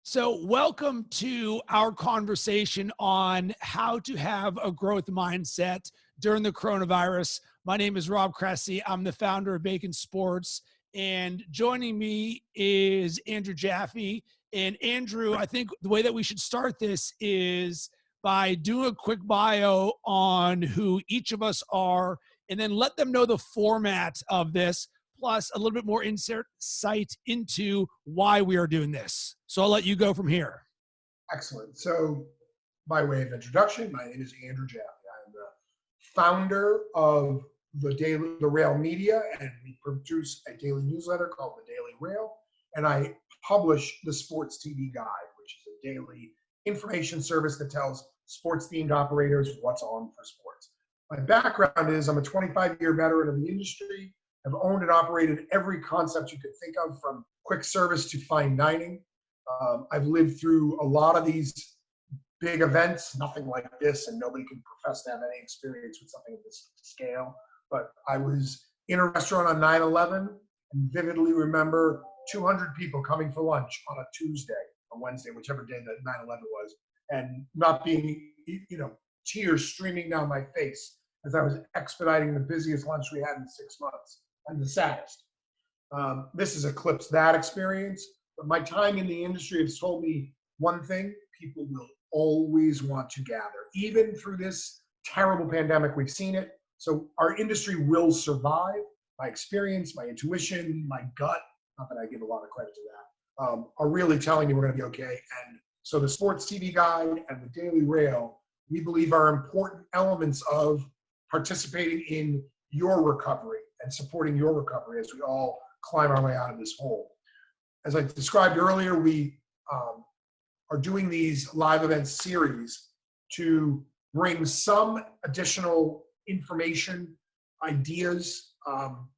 So, welcome to our conversation on how to have a growth mindset during the coronavirus. My name is Rob Cressy. I'm the founder of Bacon Sports, and joining me is Andrew Jaffee. And Andrew, I think the way that we should start this is by doing a quick bio on who each of us are, and then let them know the format of this, plus a little bit more insight into why we are doing this. So I'll let you go from here. Excellent. So, by way of introduction, my name is Andrew Jaffee. I'm the founder of the Rail Media, and we produce a daily newsletter called the Daily Rail. And I publish the Sports TV Guide, which is a daily information service that tells sports-themed operators what's on for sports. My background is I'm a 25-year veteran of the industry. I've owned and operated every concept you could think of, from quick service to fine dining. I've lived through a lot of these big events, nothing like this, and nobody can profess to have any experience with something of this scale. But I was in a restaurant on 9/11 and vividly remember 200 people coming for lunch on a Tuesday or Wednesday, whichever day that 9/11 was, and not being, tears streaming down my face as I was expediting the busiest lunch we had in 6 months and the saddest. This has eclipsed that experience. But my time in the industry has told me one thing: people will always want to gather. Even through this terrible pandemic, we've seen it. So our industry will survive. My experience, my intuition, my gut, not that I give a lot of credit to that, are really telling me we're going to be okay. And so the Sports TV Guide and the Daily Rail, we believe, are important elements of participating in your recovery and supporting your recovery as we all climb our way out of this hole. As I described earlier, we are doing these live event series to bring some additional information, ideas,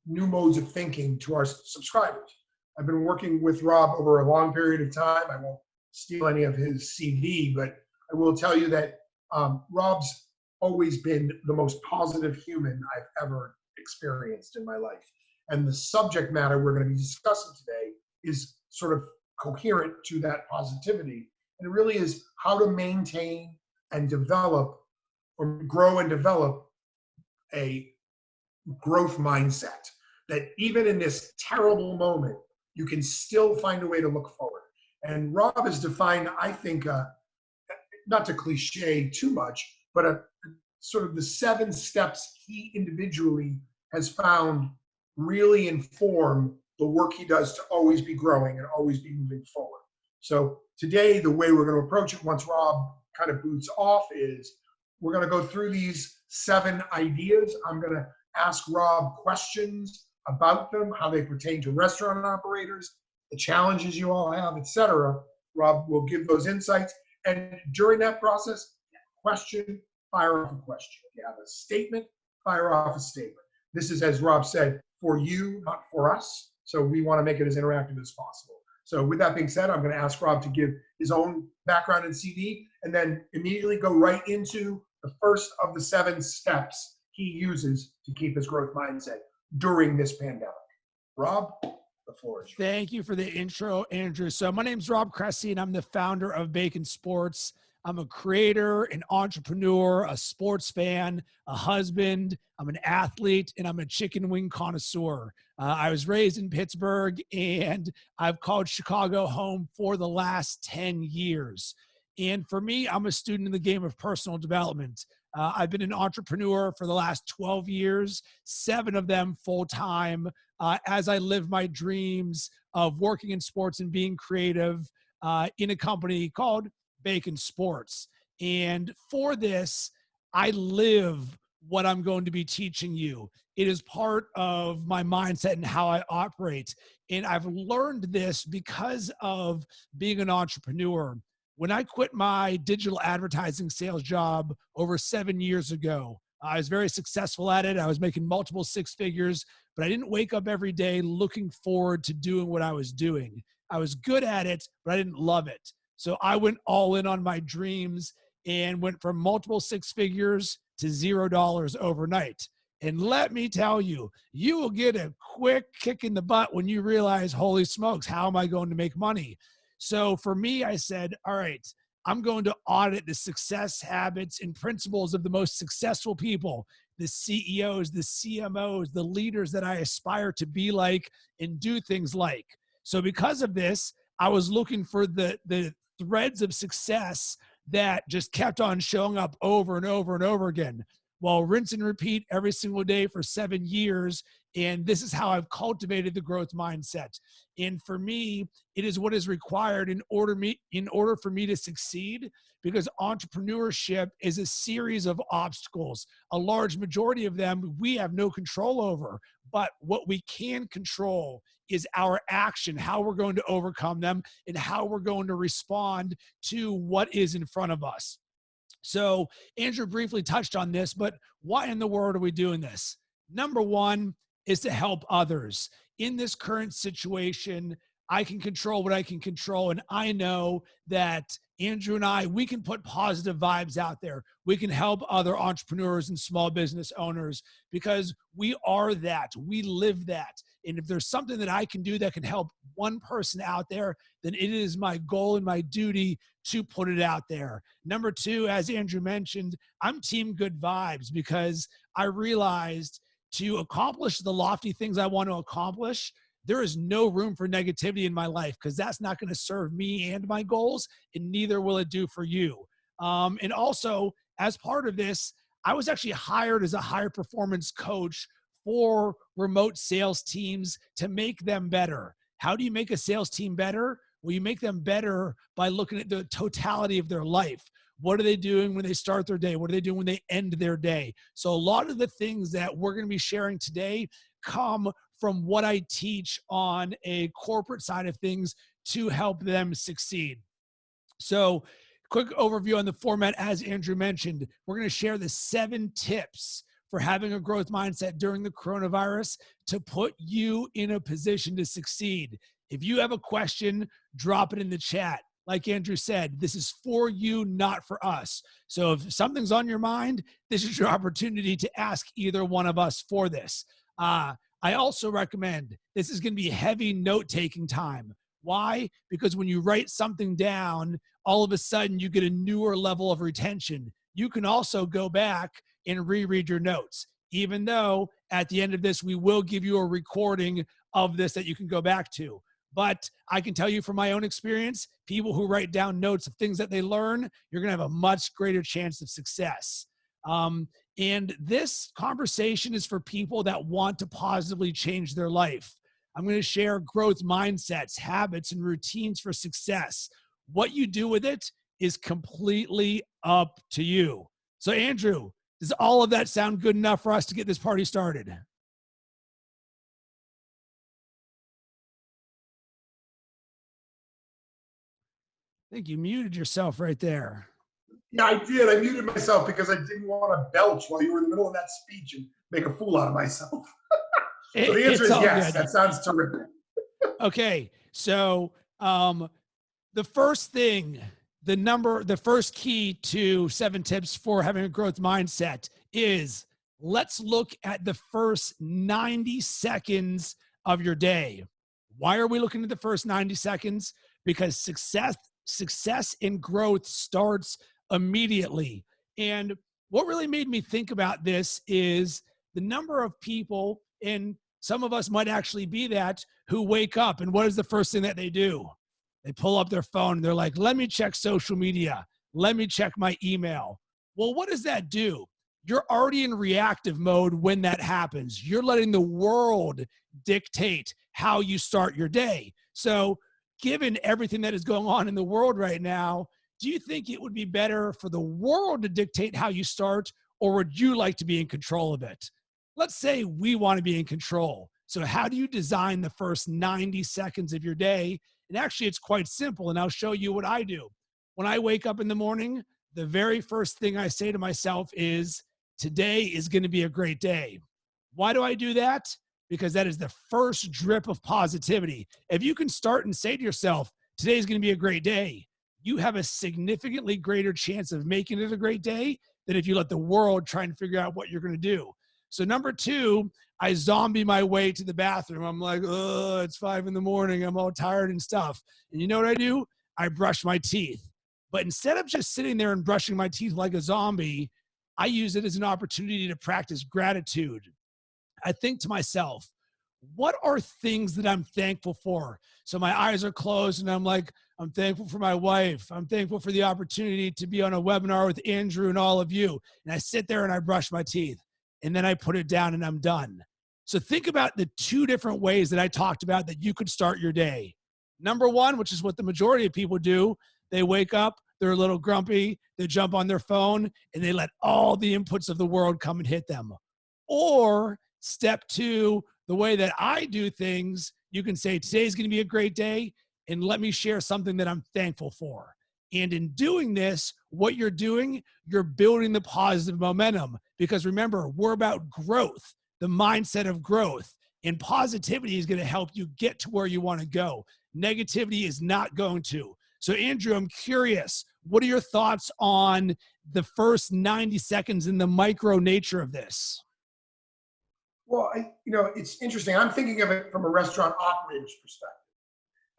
new modes of thinking to our subscribers. I've been working with Rob over a long period of time. I won't steal any of his CV, but I will tell you that Rob's always been the most positive human I've ever experienced in my life. And the subject matter we're going to be discussing today is sort of coherent to that positivity. And it really is how to maintain and develop, or grow and develop, a growth mindset that even in this terrible moment, you can still find a way to look forward. And Rob has defined, I think, not to cliche too much, but sort of the 7 steps he individually has found really inform the work he does to always be growing and always be moving forward. So today, the way we're going to approach it, once Rob kind of boots off, is we're going to go through these 7 ideas. I'm going to ask Rob questions about them, how they pertain to restaurant operators, the challenges you all have, etc. Rob will give those insights. And during that process, question, fire off a question. If you have a statement, fire off a statement. This is, as Rob said, for you, not for us. So we want to make it as interactive as possible. So with that being said, I'm going to ask Rob to give his own background and CV, and then immediately go right into the first of the 7 steps he uses to keep his growth mindset during this pandemic. Rob, the floor is yours. Thank you for the intro, Andrew. So my name is Rob Cressy, and I'm the founder of Bacon Sports. I'm a creator, an entrepreneur, a sports fan, a husband. I'm an athlete, and I'm a chicken wing connoisseur. I was raised in Pittsburgh, and I've called Chicago home for the last 10 years. And for me, I'm a student in the game of personal development. I've been an entrepreneur for the last 12 years, 7 of them full-time, as I live my dreams of working in sports and being creative in a company called Bacon Sports. And for this, I live what I'm going to be teaching you. It is part of my mindset and how I operate. And I've learned this because of being an entrepreneur. When I quit my digital advertising sales job over 7 years ago, I was very successful at it. I was making multiple 6 figures, but I didn't wake up every day looking forward to doing what I was doing. I was good at it, but I didn't love it. So I went all in on my dreams and went from multiple 6 figures to $0 overnight. And let me tell you, you will get a quick kick in the butt when you realize, holy smokes, how am I going to make money? So for me, I said, all right, I'm going to audit the success habits and principles of the most successful people, the CEOs, the CMOs, the leaders that I aspire to be like and do things like. So because of this, I was looking for the threads of success that just kept on showing up over and over and over again. Well, rinse and repeat every single day for 7 years. And this is how I've cultivated the growth mindset. And for me, it is what is required in order for me to succeed, because entrepreneurship is a series of obstacles. A large majority of them we have no control over, but what we can control is our action, how we're going to overcome them, and how we're going to respond to what is in front of us. So Andrew briefly touched on this, but why in the world are we doing this? Number one is to help others. In this current situation, I can control what I can control. And I know that Andrew and I, we can put positive vibes out there. We can help other entrepreneurs and small business owners because we are that. We live that. And if there's something that I can do that can help one person out there, then it is my goal and my duty to put it out there. Number two, as Andrew mentioned, I'm team good vibes because I realized to accomplish the lofty things I want to accomplish, there is no room for negativity in my life because that's not going to serve me and my goals, and neither will it do for you. And also, as part of this, I was actually hired as a high performance coach for remote sales teams to make them better. How do you make a sales team better? Well, you make them better by looking at the totality of their life. What are they doing when they start their day? What are they doing when they end their day? So a lot of the things that we're going to be sharing today come from what I teach on a corporate side of things to help them succeed. So quick overview on the format. As Andrew mentioned, we're going to share the 7 tips for having a growth mindset during the coronavirus to put you in a position to succeed. If you have a question, drop it in the chat. Like Andrew said, this is for you, not for us. So if something's on your mind, this is your opportunity to ask either one of us for this. I also recommend, this is going to be heavy note-taking time. Why? Because when you write something down, all of a sudden you get a newer level of retention. You can also go back and reread your notes, even though at the end of this, we will give you a recording of this that you can go back to. But I can tell you from my own experience, people who write down notes of things that they learn, you're going to have a much greater chance of success. And this conversation is for people that want to positively change their life. I'm going to share growth mindsets, habits, and routines for success. What you do with it is completely up to you. So Andrew, does all of that sound good enough for us to get this party started? I think you muted yourself right there. Yeah, I did. I muted myself because I didn't want to belch while you were in the middle of that speech and make a fool out of myself. So the answer is yes. Good. That sounds terrific. Okay. So the first thing, the first key to 7 tips for having a growth mindset is, let's look at the first 90 seconds of your day. Why are we looking at the first 90 seconds? Because success and growth starts immediately. And what really made me think about this is the number of people, and some of us might actually be that, who wake up and what is the first thing that they do? They pull up their phone and they're like, let me check social media. Let me check my email. Well, what does that do? You're already in reactive mode when that happens. You're letting the world dictate how you start your day. So given everything that is going on in the world right now, do you think it would be better for the world to dictate how you start, or would you like to be in control of it? Let's say we want to be in control. So how do you design the first 90 seconds of your day? And actually, it's quite simple, and I'll show you what I do. When I wake up in the morning, the very first thing I say to myself is, today is going to be a great day. Why do I do that? Because that is the first drip of positivity. If you can start and say to yourself, today is going to be a great day, you have a significantly greater chance of making it a great day than if you let the world try and figure out what you're going to do. So number two, I zombie my way to the bathroom. I'm like, oh, it's 5 in the morning. I'm all tired and stuff. And you know what I do? I brush my teeth. But instead of just sitting there and brushing my teeth like a zombie, I use it as an opportunity to practice gratitude. I think to myself, what are things that I'm thankful for? So my eyes are closed and I'm like, I'm thankful for my wife. I'm thankful for the opportunity to be on a webinar with Andrew and all of you. And I sit there and I brush my teeth and then I put it down and I'm done. So think about the two different ways that I talked about that you could start your day. Number one, which is what the majority of people do, they wake up, they're a little grumpy, they jump on their phone and they let all the inputs of the world come and hit them. Or step two, the way that I do things, you can say, today's going to be a great day, and let me share something that I'm thankful for. And in doing this, what you're doing, you're building the positive momentum. Because remember, we're about growth, the mindset of growth. And positivity is going to help you get to where you want to go. Negativity is not going to. So Andrew, I'm curious, what are your thoughts on the first 90 seconds and the micro nature of this? Well, it's interesting. I'm thinking of it from a restaurant operator's perspective.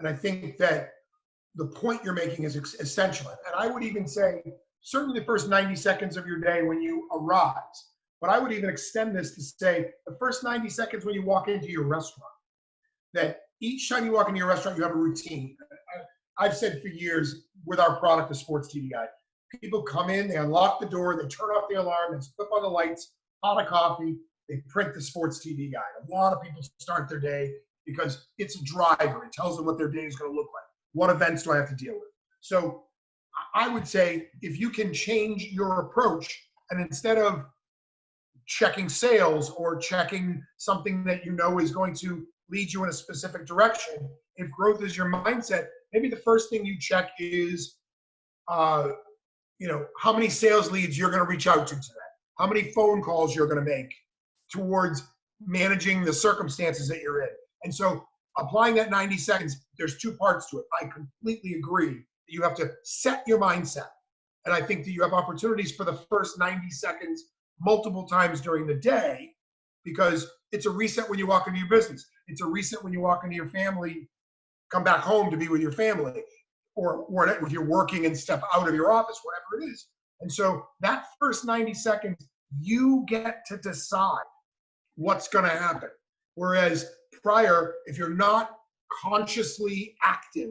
And I think that the point you're making is essential. And I would even say, certainly the first 90 seconds of your day when you arise, but I would even extend this to say the first 90 seconds when you walk into your restaurant, that each time you walk into your restaurant, you have a routine. I've said for years with our product, the Sports TV Guide, people come in, they unlock the door, they turn off the alarm, they flip on the lights, pot of coffee, they print the Sports TV Guide. A lot of people start their day because it's a driver. It tells them what their day is going to look like. What events do I have to deal with? So I would say if you can change your approach and instead of checking sales or checking something that you know is going to lead you in a specific direction, if growth is your mindset, maybe the first thing you check is, how many sales leads you're going to reach out to today, how many phone calls you're going to make towards managing the circumstances that you're in. And so applying that 90 seconds, there's two parts to it. I completely agree that you have to set your mindset. And I think that you have opportunities for the first 90 seconds multiple times during the day because it's a reset when you walk into your business. It's a reset when you walk into your family, come back home to be with your family, or if you're working and step out of your office, whatever it is. And so that first 90 seconds, you get to decide what's going to happen. Whereas prior, if you're not consciously active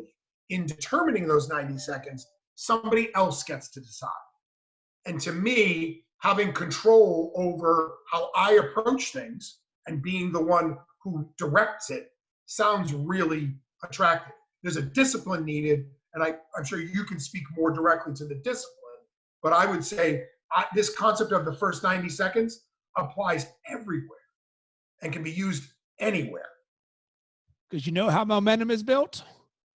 in determining those 90 seconds, somebody else gets to decide. And to me, having control over how I approach things and being the one who directs it sounds really attractive. There's a discipline needed, and I'm sure you can speak more directly to the discipline, but I would say this concept of the first 90 seconds applies everywhere and can be used anywhere. Because you know how momentum is built?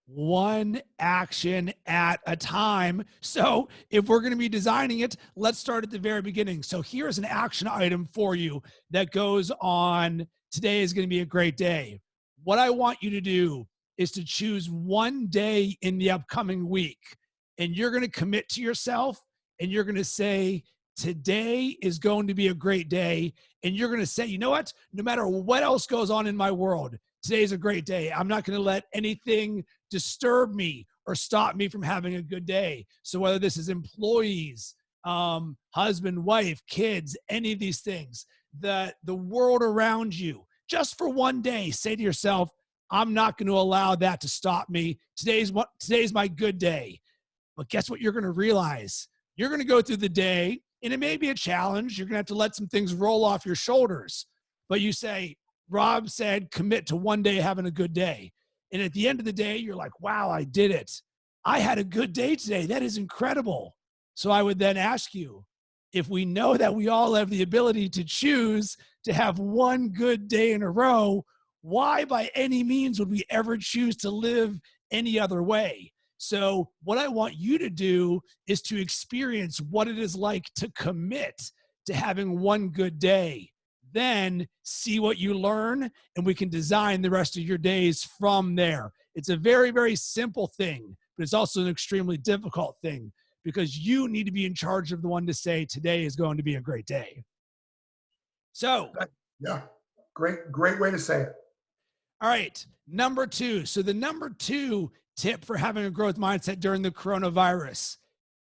One action at a time. So if we're going to be designing it, let's start at the very beginning. So here's an action item for you that goes on. Today is going to be a great day. What I want you to do is to choose one day in the upcoming week, and you're going to commit to yourself and you're going to say, today is going to be a great day. And you're going to say, you know what? No matter what else goes on in my world, today is a great day. I'm not going to let anything disturb me or stop me from having a good day. So whether this is employees, husband, wife, kids, any of these things, the world around you, just for one day, say to yourself, I'm not going to allow that to stop me. Today's my good day. But guess what you're going to realize? You're going to go through the day, and it may be a challenge. You're going to have to let some things roll off your shoulders. But you say, Rob said, commit to one day having a good day. And at the end of the day, you're like, wow, I did it. I had a good day today. That is incredible. So I would then ask you, if we know that we all have the ability to choose to have one good day in a row, why by any means would we ever choose to live any other way? So what I want you to do is to experience what it is like to commit to having one good day. Then see what you learn, and we can design the rest of your days from there. It's a very, very simple thing, but it's also an extremely difficult thing because you need to be in charge of the one to say today is going to be a great day. So, Yeah, great way to say it. all right, number two. So the number two tip for having a growth mindset during the coronavirus,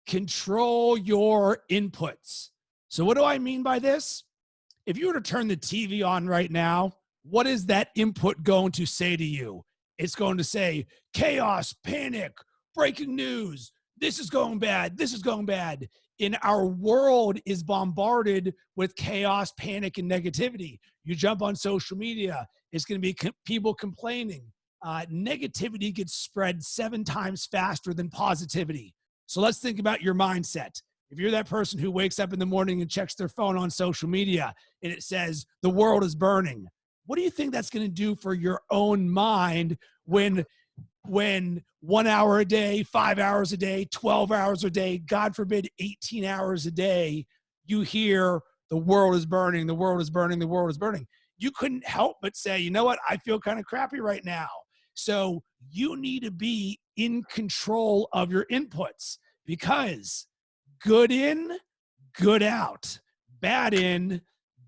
control your inputs. So what do I mean by this? If you were to turn the TV on right now, what is that input going to say to you? It's going to say chaos, panic, breaking news. This is going bad. This is going bad. And our world is bombarded with chaos, panic, and negativity. You jump on social media, it's going to be people complaining. Negativity gets spread 7 times faster than positivity. So let's think about your mindset. If you're that person who wakes up in the morning and checks their phone on social media and it says the world is burning, what do you think that's going to do for your own mind when 1 hour a day, 5 hours a day, 12 hours a day, God forbid 18 hours a day, you hear the world is burning, the world is burning, the world is burning? You couldn't help but say, you know what, I feel kind of crappy right now. So you need to be in control of your inputs, because good in, good out, bad in,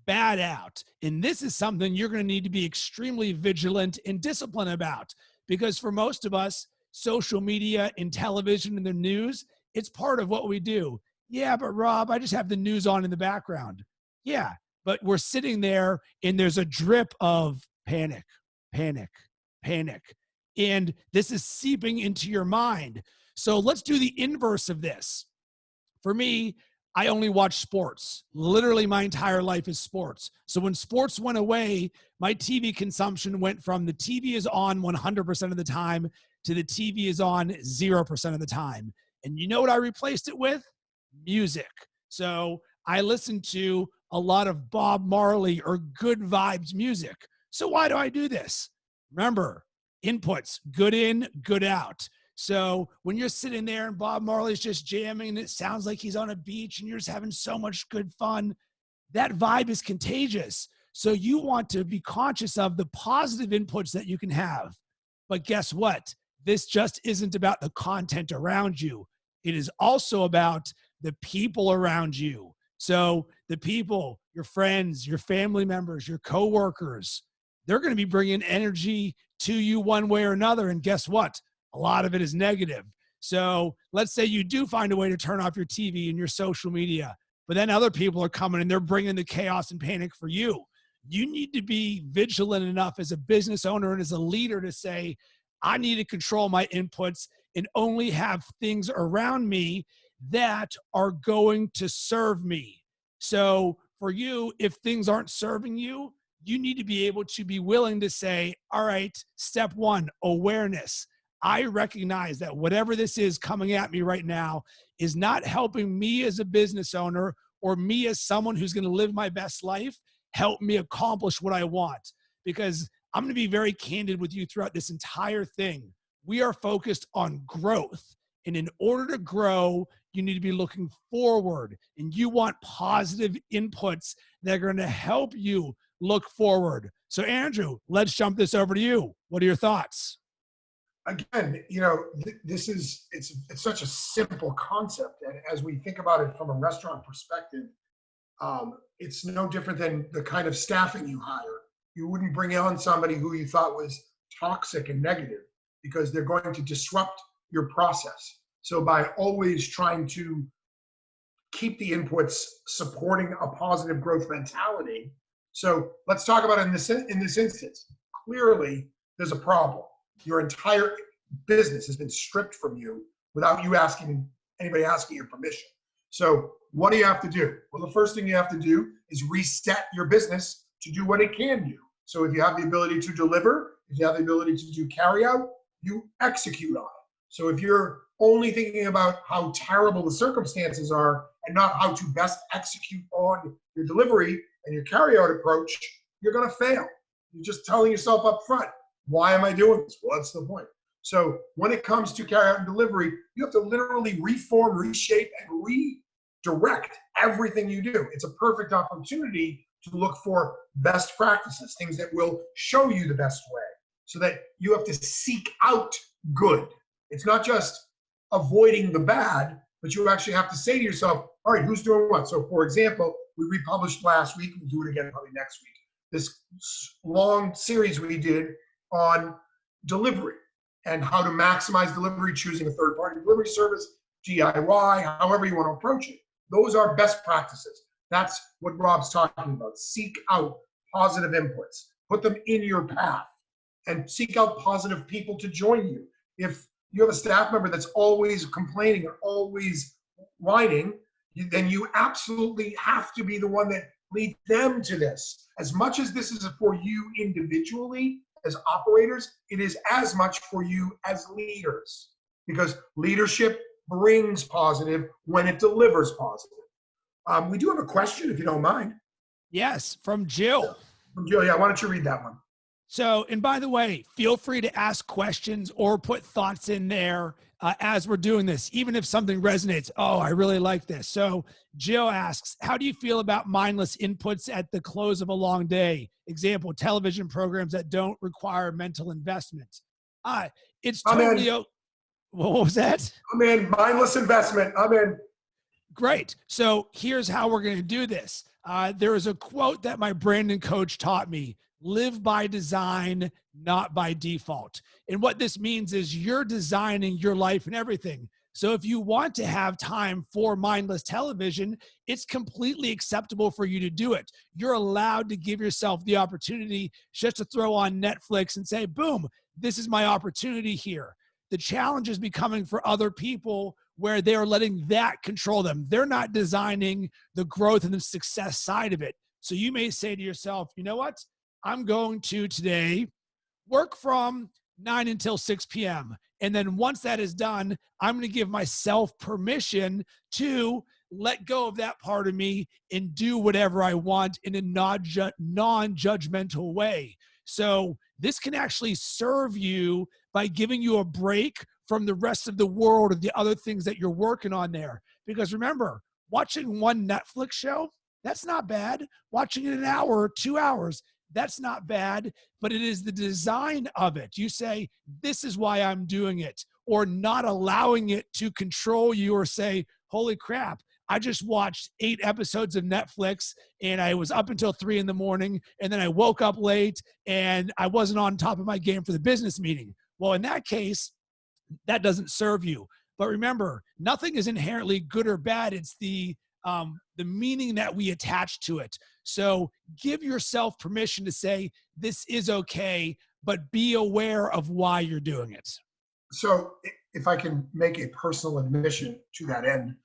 bad out. And this is something you're going to need to be extremely vigilant and disciplined about, because for most of us, social media and television and the news, it's part of what we do. Yeah, but Rob, I just have the news on in the background. Yeah, but we're sitting there and there's a drip of panic, panic, panic. And this is seeping into your mind. So let's do the inverse of this. For me, I only watch sports. Literally, my entire life is sports. So when sports went away, my TV consumption went from the TV is on 100% of the time to the TV is on 0% of the time. And you know what I replaced it with? Music. So I listen to a lot of Bob Marley or good vibes music. So why do I do this? Remember, inputs, good in, good out. So when you're sitting there and Bob Marley's just jamming and it sounds like he's on a beach and you're just having so much good fun, that vibe is contagious. So you want to be conscious of the positive inputs that you can have. But guess what? This just isn't about the content around you. It is also about the people around you. So the people, your friends, your family members, your coworkers, they're going to be bringing energy to you one way or another. And guess what? A lot of it is negative. So let's say you do find a way to turn off your TV and your social media, but then other people are coming and they're bringing the chaos and panic for you. You need to be vigilant enough as a business owner and as a leader to say, I need to control my inputs and only have things around me that are going to serve me. So for you, if things aren't serving you, you need to be able to be willing to say, all right, step one, awareness. I recognize that whatever this is coming at me right now is not helping me as a business owner or me as someone who's going to live my best life, help me accomplish what I want. Because I'm going to be very candid with you throughout this entire thing. We are focused on growth. And in order to grow, you need to be looking forward, and you want positive inputs that are going to help you look forward. So Andrew, let's jump this over to you. What are your thoughts? Again, it's such a simple concept, and as we think about it from a restaurant perspective, it's no different than the kind of staffing you hire. You wouldn't bring on somebody who you thought was toxic and negative, because they're going to disrupt your process. So by always trying to keep the inputs supporting a positive growth mentality. So let's talk about it in this instance. Clearly, there's a problem. Your entire business has been stripped from you without you anybody asking your permission. So what do you have to do? Well, the first thing you have to do is reset your business to do what it can do. So if you have the ability to deliver, if you have the ability to do carry out, you execute on it. So if you're only thinking about how terrible the circumstances are and not how to best execute on your delivery and your carry out approach, you're going to fail. You're just telling yourself up front, why am I doing this? What's the point? So when it comes to carry out and delivery, you have to literally reform, reshape, and redirect everything you do. It's a perfect opportunity to look for best practices, things that will show you the best way, so that you have to seek out good. It's not just avoiding the bad, but you actually have to say to yourself, all right, who's doing what? So for example, we republished last week. We'll do it again probably next week. This long series we did on delivery and how to maximize delivery, choosing a third-party delivery service, DIY, however you want to approach it. Those are best practices. That's what Rob's talking about. Seek out positive inputs. Put them in your path and seek out positive people to join you. If you have a staff member that's always complaining or always whining, then you absolutely have to be the one that leads them to this. As much as this is for you individually as operators, it is as much for you as leaders, because leadership brings positive when it delivers positive. We do have a question, if you don't mind. Yes, from Jill. From Jill, yeah, why don't you read that one? So, and by the way, feel free to ask questions or put thoughts in there as we're doing this, even if something resonates. Oh, I really like this. So Jill asks, how do you feel about mindless inputs at the close of a long day? Example, television programs that don't require mental investment. It's totally, what was that? I'm in. Mindless investment. I'm in. Great. So here's how we're going to do this. There is a quote that my Brandon coach taught me: live by design, not by default. And what this means is you're designing your life and everything. So if you want to have time for mindless television, it's completely acceptable for you to do it. You're allowed to give yourself the opportunity just to throw on Netflix and say, boom, this is my opportunity here. The challenge is becoming for other people where they're letting that control them. They're not designing the growth and the success side of it. So you may say to yourself, you know what? I'm going to today work from 9 until 6 p.m. And then once that is done, I'm going to give myself permission to let go of that part of me and do whatever I want in a non-judgmental way. So this can actually serve you by giving you a break from the rest of the world and the other things that you're working on there. Because remember, watching one Netflix show, that's not bad. Watching it an hour or 2 hours, that's not bad, but it is the design of it. You say, this is why I'm doing it, or not allowing it to control you, or say, holy crap, I just watched 8 episodes of Netflix and I was up until 3 a.m. and then I woke up late and I wasn't on top of my game for the business meeting. Well, in that case, that doesn't serve you. But remember, nothing is inherently good or bad. It's the meaning that we attach to it. So give yourself permission to say, this is okay, but be aware of why you're doing it. So if I can make a personal admission to that end,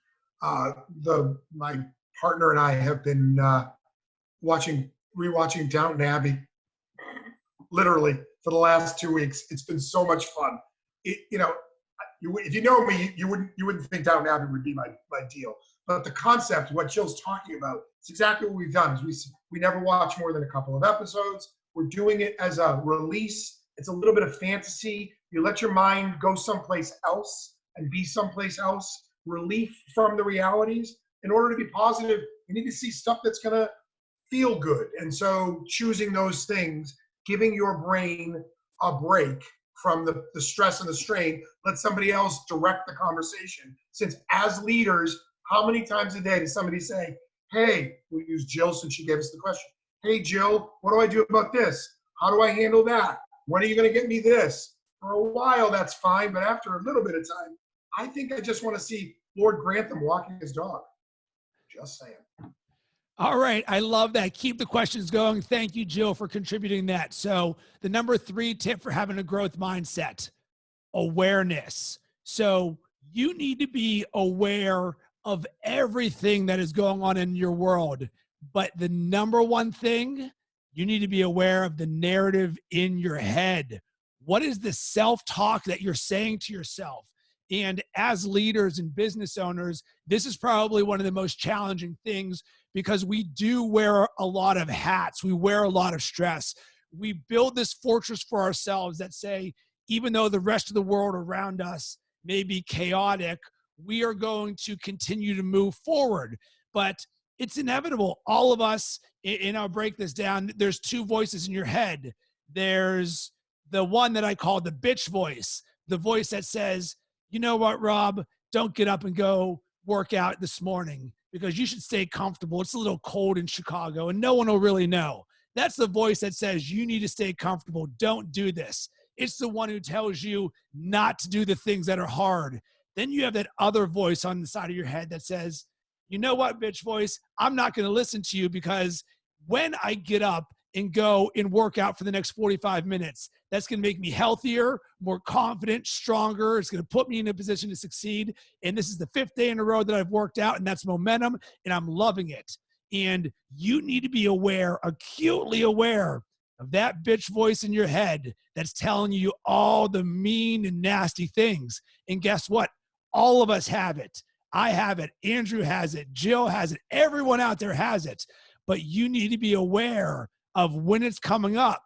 my partner and I have been rewatching Downton Abbey literally for the last 2 weeks. It's been so much fun. If you know me, you wouldn't think Downton Abbey would be my deal. But the concept, what Jill's talking about, it's exactly what we've done. Is we never watch more than a couple of episodes. We're doing it as a release. It's a little bit of fantasy. You let your mind go someplace else and be someplace else. Relief from the realities. In order to be positive, you need to see stuff that's going to feel good. And so choosing those things, giving your brain a break from the stress and the strain, let somebody else direct the conversation. Since as leaders, how many times a day does somebody say, hey, we use Jill since she gave us the question. Hey, Jill, what do I do about this? How do I handle that? When are you going to get me this? For a while, that's fine. But after a little bit of time, I think I just want to see Lord Grantham walking his dog. Just saying. All right. I love that. Keep the questions going. Thank you, Jill, for contributing that. So the number 3 tip for having a growth mindset, awareness. So you need to be aware of everything that is going on in your world. But the number one thing, you need to be aware of the narrative in your head. What is the self-talk that you're saying to yourself? And as leaders and business owners, this is probably one of the most challenging things, because we do wear a lot of hats. We wear a lot of stress. We build this fortress for ourselves that say, even though the rest of the world around us may be chaotic, we are going to continue to move forward. But it's inevitable. All of us, and I'll break this down, there's 2 voices in your head. There's the one that I call the bitch voice, the voice that says, you know what, Rob, don't get up and go work out this morning. because you should stay comfortable. It's a little cold in Chicago and no one will really know. That's the voice that says you need to stay comfortable. Don't do this. It's the one who tells you not to do the things that are hard. Then you have that other voice on the side of your head that says, you know what, bitch voice, I'm not going to listen to you, because when I get up and go and work out for the next 45 minutes, that's going to make me healthier, more confident, stronger. It's going to put me in a position to succeed. And this is the 5th day in a row that I've worked out, and that's momentum, and I'm loving it. And you need to be aware, acutely aware of that bitch voice in your head that's telling you all the mean and nasty things. And guess what? All of us have it. I have it. Andrew has it. Jill has it. Everyone out there has it. But you need to be aware of when it's coming up.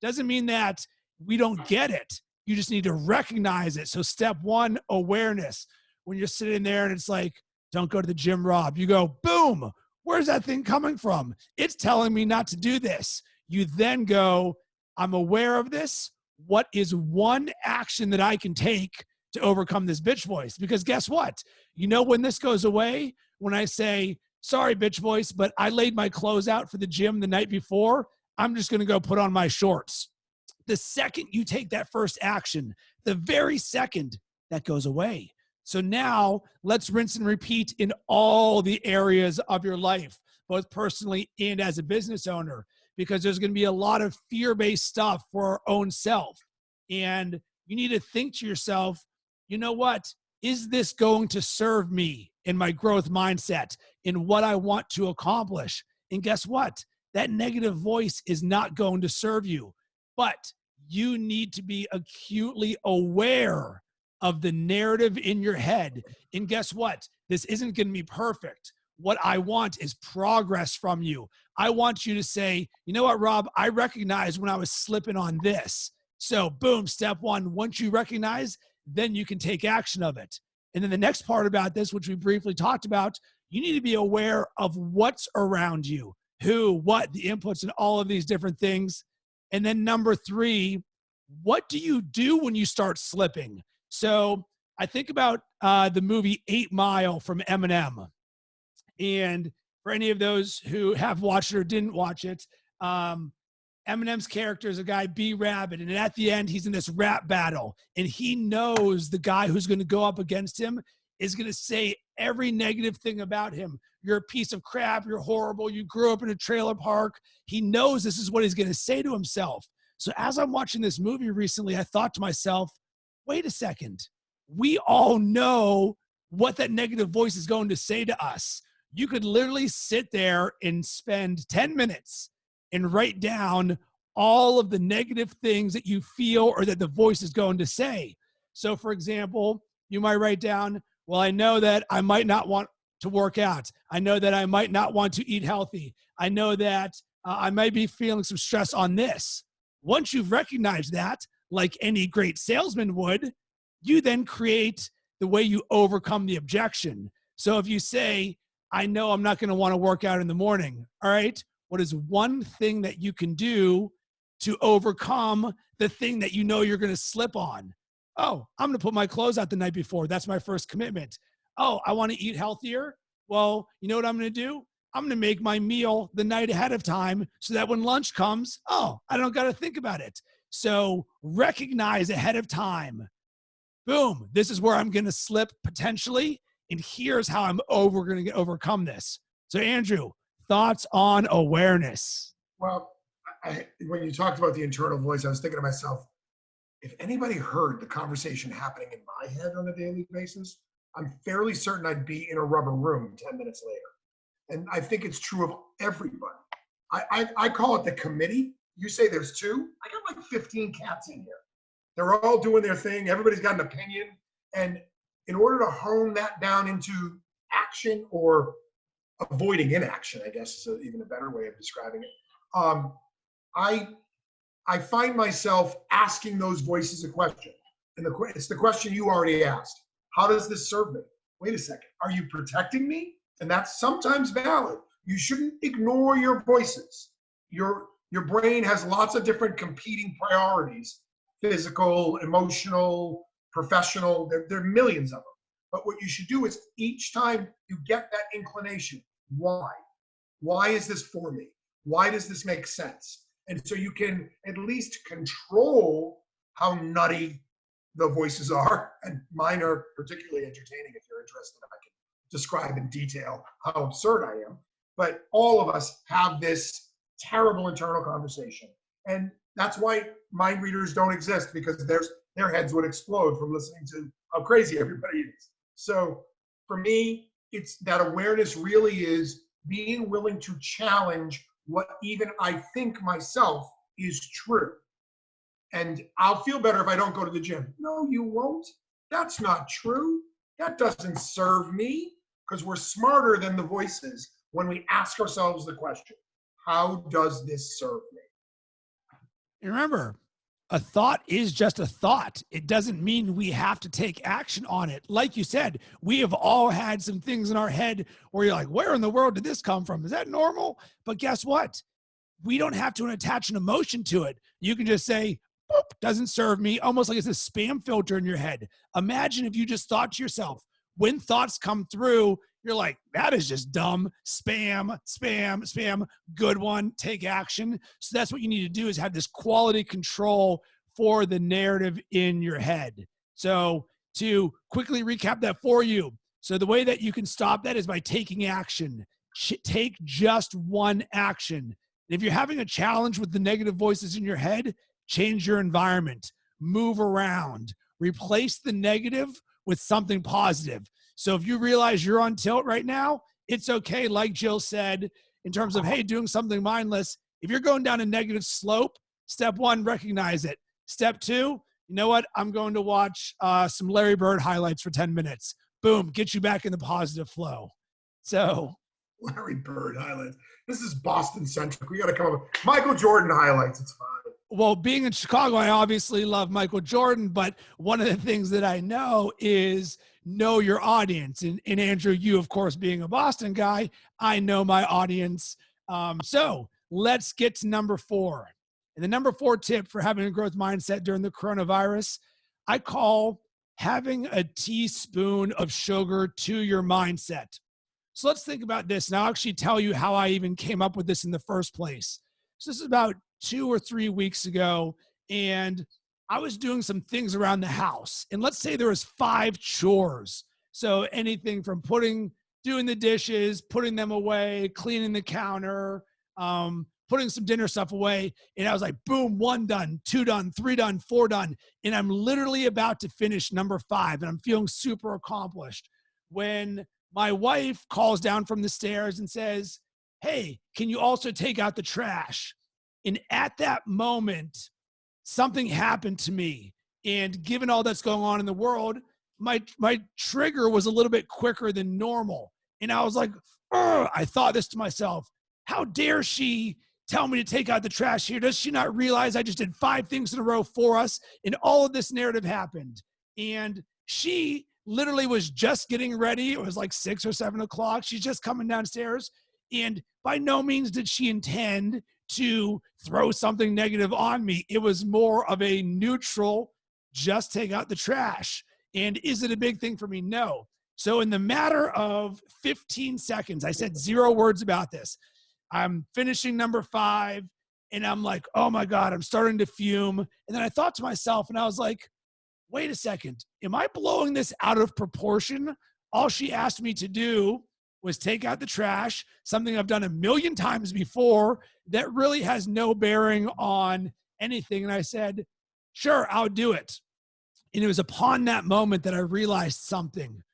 Doesn't mean that we don't get it. You just need to recognize it. So step 1, awareness. When you're sitting there and it's like, don't go to the gym, Rob. You go, boom. Where's that thing coming from? It's telling me not to do this. You then go, I'm aware of this. What is one action that I can take to overcome this bitch voice? Because guess what? You know when this goes away? When I say, sorry, bitch voice, but I laid my clothes out for the gym the night before. I'm just going to go put on my shorts. The second you take that first action, the very second, that goes away. So now let's rinse and repeat in all the areas of your life, both personally and as a business owner, because there's going to be a lot of fear-based stuff for our own self. And you need to think to yourself, you know what? Is this going to serve me in my growth mindset, in what I want to accomplish? And guess what? That negative voice is not going to serve you. But you need to be acutely aware of the narrative in your head. And guess what? This isn't going to be perfect. What I want is progress from you. I want you to say, you know what, Rob, I recognize when I was slipping on this. So boom, step 1, once you recognize, then you can take action of it. And then the next part about this, which we briefly talked about, you need to be aware of what's around you, who, what, the inputs, and all of these different things. And then number 3, what do you do when you start slipping? So I think about the movie 8 Mile from Eminem. And for any of those who have watched it or didn't watch it, Eminem's character is a guy, B Rabbit, and at the end, he's in this rap battle, and he knows the guy who's going to go up against him is going to say every negative thing about him. You're a piece of crap. You're horrible. You grew up in a trailer park. He knows this is what he's going to say to himself. So as I'm watching this movie recently, I thought to myself, wait a second. We all know what that negative voice is going to say to us. You could literally sit there and spend 10 minutes and write down all of the negative things that you feel or that the voice is going to say. So for example, you might write down, well, I know that I might not want to work out. I know that I might not want to eat healthy. I know that I might be feeling some stress on this. Once you've recognized that, like any great salesman would, you then create the way you overcome the objection. So if you say, I know I'm not going to want to work out in the morning. All right. What is one thing that you can do to overcome the thing that you know you're going to slip on? Oh, I'm going to put my clothes out the night before. That's my first commitment. Oh, I want to eat healthier. Well, you know what I'm going to do? I'm going to make my meal the night ahead of time so that when lunch comes, oh, I don't got to think about it. So recognize ahead of time. Boom, this is where I'm going to slip potentially. And here's how I'm going to overcome this. So Andrew, thoughts on awareness? Well, when you talked about the internal voice, I was thinking to myself, if anybody heard the conversation happening in my head on a daily basis, I'm fairly certain I'd be in a rubber room 10 minutes later. And I think it's true of everybody. I call it the committee. You say there's 2. I got like 15 cats in here. They're all doing their thing. Everybody's got an opinion. And in order to hone that down into action or avoiding inaction, I guess is even a better way of describing it. I find myself asking those voices a question. And it's the question you already asked. How does this serve me? Wait a second. Are you protecting me? And that's sometimes valid. You shouldn't ignore your voices. Your brain has lots of different competing priorities: physical, emotional, professional. There are millions of them. But what you should do is each time you get that inclination, why? Why is this for me? Why does this make sense? And so you can at least control how nutty the voices are. And mine are particularly entertaining. If you're interested, I can describe in detail how absurd I am. But all of us have this terrible internal conversation. And that's why mind readers don't exist, because their heads would explode from listening to how crazy everybody is. So for me, it's that awareness really is being willing to challenge what even I think myself is true. And I'll feel better if I don't go to the gym. No, you won't. That's not true. That doesn't serve me, because we're smarter than the voices when we ask ourselves the question, how does this serve me? And remember, a thought is just a thought. It doesn't mean we have to take action on it. Like you said, we have all had some things in our head where you're like, where in the world did this come from? Is that normal? But guess what? We don't have to attach an emotion to it. You can just say, boop, doesn't serve me, almost like it's a spam filter in your head. Imagine if you just thought to yourself, when thoughts come through, you're like, that is just dumb, spam, spam, spam, good one, take action. So that's what you need to do, is have this quality control for the narrative in your head. So to quickly recap that for you, so the way that you can stop that is by taking action. Take just one action. If you're having a challenge with the negative voices in your head, change your environment, move around, replace the negative with something positive. So if you realize you're on tilt right now, it's okay. Like Jill said, in terms of, hey, doing something mindless, if you're going down a negative slope, step one, recognize it. Step two, you know what? I'm going to watch some Larry Bird highlights for 10 minutes. Boom, get you back in the positive flow. So Larry Bird highlights. This is Boston centric. We got to come up with Michael Jordan highlights. It's fine. Well, being in Chicago, I obviously love Michael Jordan, but one of the things that I know is know your audience. And Andrew, you, of course, being a Boston guy, I know my audience. So let's get to number 4. And the number 4 tip for having a growth mindset during the coronavirus, I call having a teaspoon of sugar to your mindset. So let's think about this. And I'll actually tell you how I even came up with this in the first place. So this is about 2 or 3 weeks ago, and I was doing some things around the house. And let's say there was 5 chores. So anything from doing the dishes, putting them away, cleaning the counter, putting some dinner stuff away. And I was like, boom, 1 done, 2 done, 3 done, 4 done. And I'm literally about to finish number 5, and I'm feeling super accomplished when my wife calls down from the stairs and says, hey, can you also take out the trash? And at that moment, something happened to me. And given all that's going on in the world, my trigger was a little bit quicker than normal. And I was like, I thought this to myself, how dare she tell me to take out the trash here? Does she not realize I just did 5 things in a row for us? And all of this narrative happened. And she literally was just getting ready. It was like 6 or 7 o'clock. She's just coming downstairs. And by no means did she intend to throw something negative on me. It was more of a neutral, just take out the trash. And is it a big thing for me? No. So in the matter of 15 seconds, I said 0 words about this. I'm finishing number 5, and I'm like, oh my God, I'm starting to fume. And then I thought to myself, and I was like, wait a second, am I blowing this out of proportion? All she asked me to do was take out the trash, something I've done a million times before that really has no bearing on anything. And I said, sure, I'll do it. And it was upon that moment that I realized something.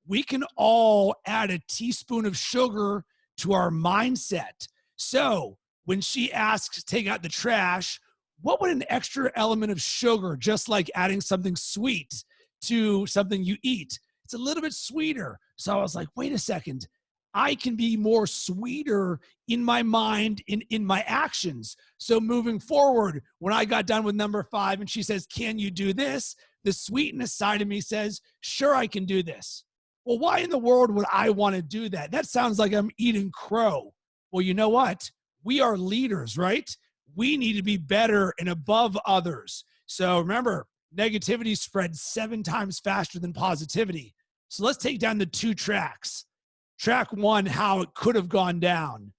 We can all add a teaspoon of sugar to our mindset. So when she asks, take out the trash, what would an extra element of sugar, just like adding something sweet to something you eat? It's a little bit sweeter. So I was like, wait a second. I can be more sweeter in my mind, in my actions. So moving forward, when I got done with number 5 and she says, can you do this? The sweetness side of me says, sure, I can do this. Well, why in the world would I want to do that? That sounds like I'm eating crow. Well, you know what? We are leaders, right? We need to be better and above others. So remember, negativity spreads 7 times faster than positivity. So let's take down the 2 tracks. Track 1, how it could have gone down.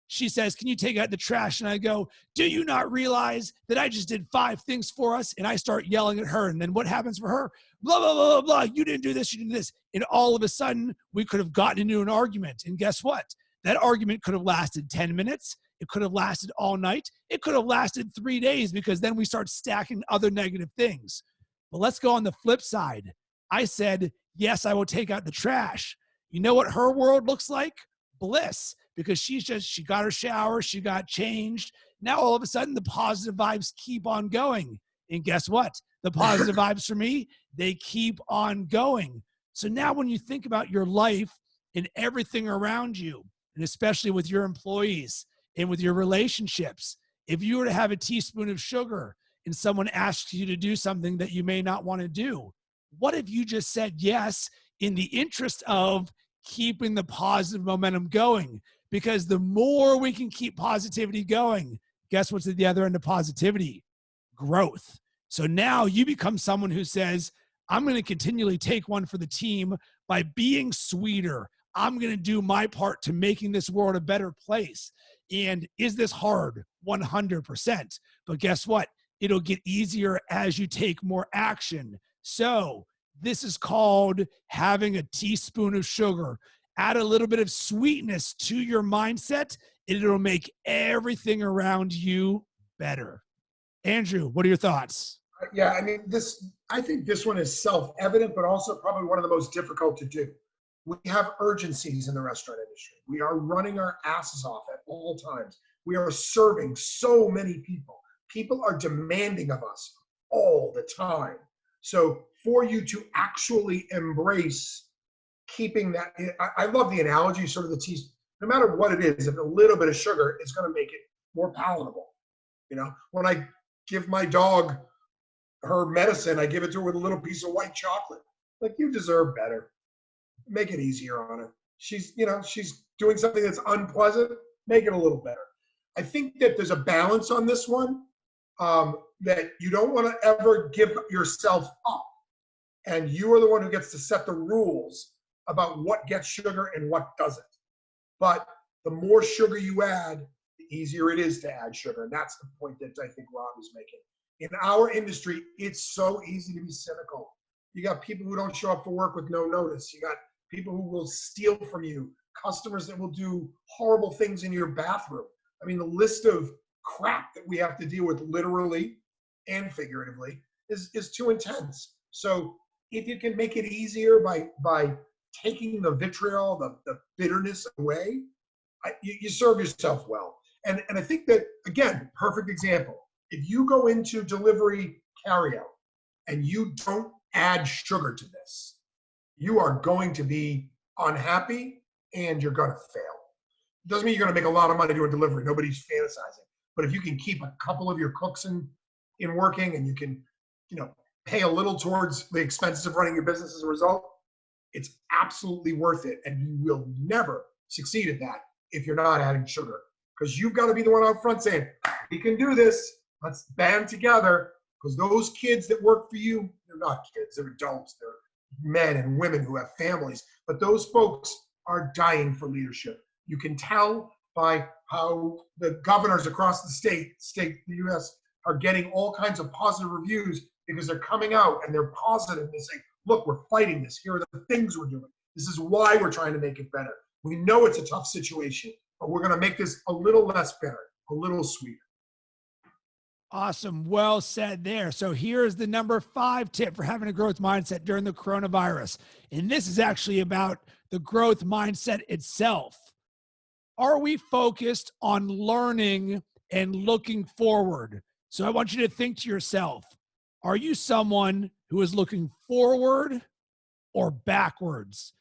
She says, can you take out the trash? And I go, do you not realize that I just did 5 things for us? And I start yelling at her. And then what happens for her? Blah, blah, blah, blah, blah. You didn't do this, you didn't do this. And all of a sudden, we could have gotten into an argument. And guess what? That argument could have lasted 10 minutes. It could have lasted all night. It could have lasted 3 days, because then we start stacking other negative things. But let's go on the flip side. I said, yes, I will take out the trash. You know what her world looks like? Bliss. Because she got her shower, she got changed. Now all of a sudden the positive vibes keep on going. And guess what? The positive vibes for me, they keep on going. So now when you think about your life and everything around you, and especially with your employees and with your relationships, if you were to have a teaspoon of sugar and someone asks you to do something that you may not want to do, what if you just said yes in the interest of keeping the positive momentum going? Because the more we can keep positivity going, guess what's at the other end of positivity? Growth. So now you become someone who says, I'm going to continually take one for the team by being sweeter. I'm going to do my part to making this world a better place. And is this hard? 100%. But guess what? It'll get easier as you take more action. So this is called having a teaspoon of sugar. Add a little bit of sweetness to your mindset, and it'll make everything around you better. Andrew, what are your thoughts? Yeah, I mean, I think this one is self-evident, but also probably one of the most difficult to do. We have urgencies in the restaurant industry. We are running our asses off at all times. We are serving so many people. People are demanding of us all the time. So for you to actually embrace keeping that, I love the analogy, sort of the teaspoon. No matter what it is, if a little bit of sugar is going to make it more palatable. You know, when I give my dog her medicine, I give it to her with a little piece of white chocolate. Like, you deserve better. Make it easier on her. She's doing something that's unpleasant. Make it a little better. I think that there's a balance on this one, that you don't want to ever give yourself up. And you are the one who gets to set the rules about what gets sugar and what doesn't. But the more sugar you add, the easier it is to add sugar. And that's the point that I think Rob is making. In our industry, it's so easy to be cynical. You got people who don't show up for work with no notice. You got people who will steal from you, customers that will do horrible things in your bathroom. I mean, the list of crap that we have to deal with, literally and figuratively, is too intense. So if you can make it easier by taking the vitriol, the bitterness away, you serve yourself well. And I think that, again, perfect example. If you go into delivery carryout and you don't add sugar to this, you are going to be unhappy and you're going to fail. Doesn't mean you're going to make a lot of money doing delivery. Nobody's fantasizing. But if you can keep a couple of your cooks in working, and you can, pay a little towards the expenses of running your business as a result, it's absolutely worth it. And you will never succeed at that if you're not adding sugar. Because you've got to be the one out front saying, we can do this. Let's band together. Because those kids that work for you, they're not kids, they're adults. They're men and women who have families. But those folks are dying for leadership. You can tell by how the governors across the the U.S. are getting all kinds of positive reviews, because they're coming out and they're positive. They say, look, we're fighting this. Here are the things we're doing. This is why we're trying to make it better. We know it's a tough situation, but we're going to make this a little less bitter, a little sweeter. Awesome. Well said there. So here's the number 5 tip for having a growth mindset during the coronavirus. And this is actually about the growth mindset itself. Are we focused on learning and looking forward? So I want you to think to yourself, are you someone who is looking forward or backwards?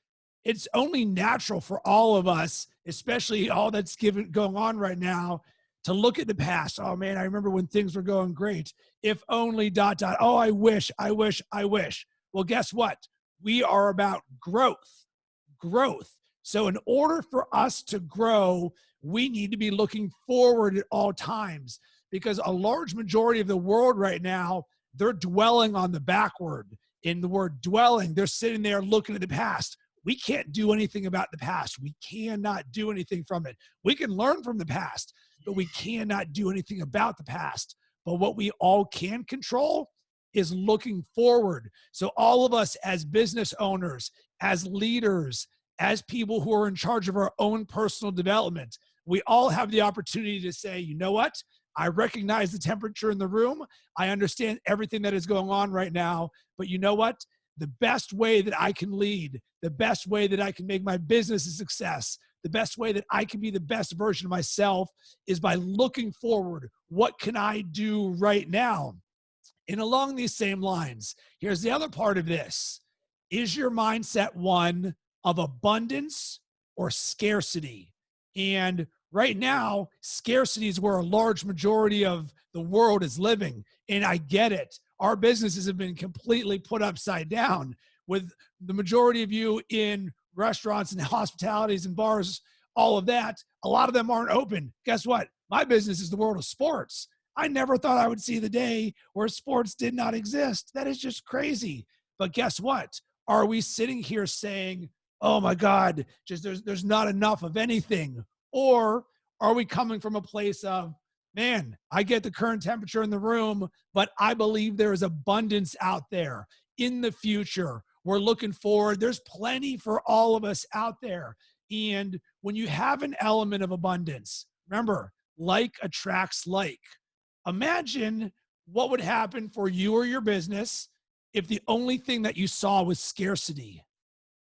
It's only natural for all of us, especially all that's going on right now, to look at the past. Oh man, I remember when things were going great. If only ... Oh, I wish. Well, guess what? We are about growth. So in order for us to grow, we need to be looking forward at all times, because a large majority of the world right now, they're dwelling on the backward. In the word dwelling, they're sitting there looking at the past. We can't do anything about the past. We cannot do anything from it. We can learn from the past, but we cannot do anything about the past. But what we all can control is looking forward. So all of us as business owners, as leaders, as people who are in charge of our own personal development, we all have the opportunity to say, you know what? I recognize the temperature in the room. I understand everything that is going on right now. But you know what? The best way that I can lead, the best way that I can make my business a success, the best way that I can be the best version of myself is by looking forward. What can I do right now? And along these same lines, here's the other part of this. Is your mindset one of abundance or scarcity? And right now, scarcity is where a large majority of the world is living. And I get it. Our businesses have been completely put upside down with the majority of you in restaurants and hospitalities and bars, all of that. A lot of them aren't open. Guess what? My business is the world of sports. I never thought I would see the day where sports did not exist. That is just crazy. But guess what? Are we sitting here saying, oh my God, just there's not enough of anything? Or are we coming from a place of, man, I get the current temperature in the room, but I believe there is abundance out there in the future. We're looking forward. There's plenty for all of us out there. And when you have an element of abundance, remember, like attracts like. Imagine what would happen for you or your business if the only thing that you saw was scarcity.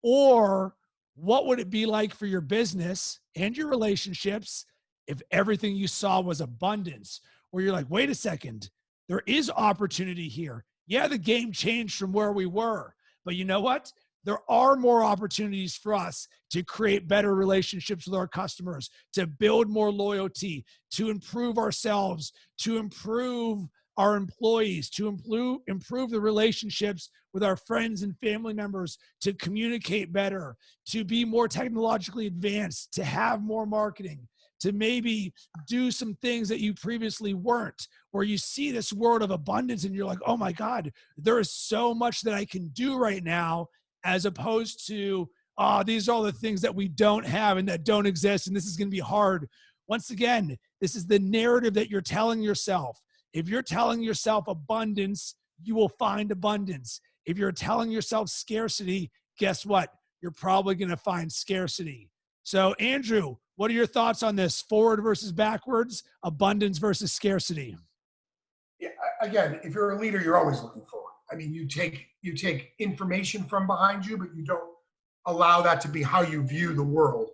Or what would it be like for your business and your relationships if everything you saw was abundance? Where you're like, wait a second, there is opportunity here. Yeah, the game changed from where we were, but you know what? There are more opportunities for us to create better relationships with our customers, to build more loyalty, to improve ourselves, to improve our employees, to improve the relationships with our friends and family members, to communicate better, to be more technologically advanced, to have more marketing, to maybe do some things that you previously weren't, where you see this world of abundance and you're like, oh my God, there is so much that I can do right now, as opposed to, oh, these are all the things that we don't have and that don't exist, and this is going to be hard. Once again, this is the narrative that you're telling yourself. If you're telling yourself abundance, you will find abundance. If you're telling yourself scarcity, guess what? You're probably going to find scarcity. So, Andrew, what are your thoughts on this? Forward versus backwards, abundance versus scarcity? Yeah, again, if you're a leader, you're always looking forward. I mean, you take information from behind you, but you don't allow that to be how you view the world.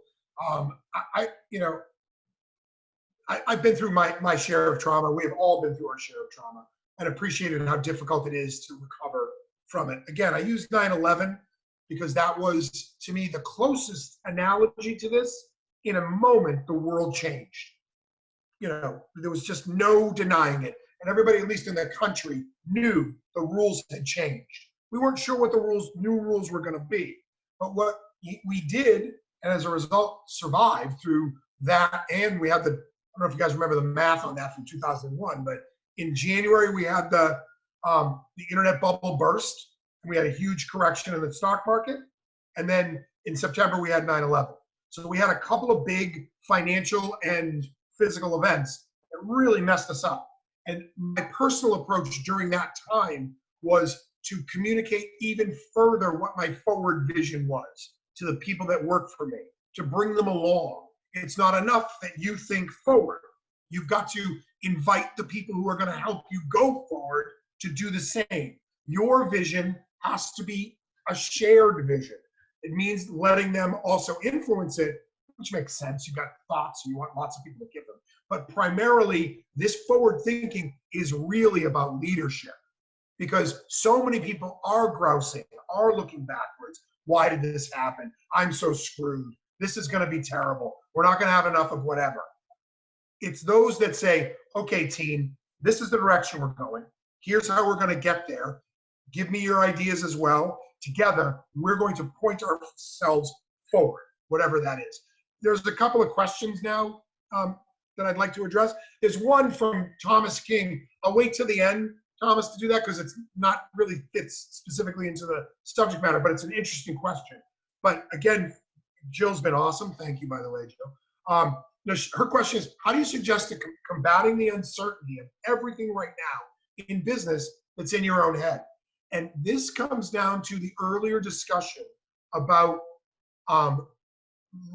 I've been through my share of trauma. We have all been through our share of trauma and appreciated how difficult it is to recover from it. Again, I use 9/11 because that was, to me, the closest analogy to this. In a moment, the world changed. There was just no denying it. And everybody, at least in the country, knew the rules had changed. We weren't sure what the new rules were going to be. But what we did, and as a result, survived through that. And we had I don't know if you guys remember the math on that from 2001, but in January, we had the internet bubble burst, and we had a huge correction in the stock market. And then in September, we had 9/11. So we had a couple of big financial and physical events that really messed us up. And my personal approach during that time was to communicate even further what my forward vision was to the people that work for me, to bring them along. It's not enough that you think forward. You've got to invite the people who are going to help you go forward to do the same. Your vision has to be a shared vision. It means letting them also influence it, which makes sense. You've got thoughts, and you want lots of people to give them. But primarily, this forward thinking is really about leadership, because so many people are grousing, are looking backwards. Why did this happen? I'm so screwed. This is going to be terrible. We're not going to have enough of whatever. It's those that say, okay, team, this is the direction we're going. Here's how we're going to get there. Give me your ideas as well. Together, we're going to point ourselves forward, whatever that is. There's a couple of questions now that I'd like to address. There's one from Thomas King. I'll wait till the end, Thomas, to do that because it's not really fits specifically into the subject matter, but it's an interesting question. But again, Jill's been awesome. Thank you, by the way, Jill. Her question is, how do you suggest combating the uncertainty of everything right now in business that's in your own head? And this comes down to the earlier discussion about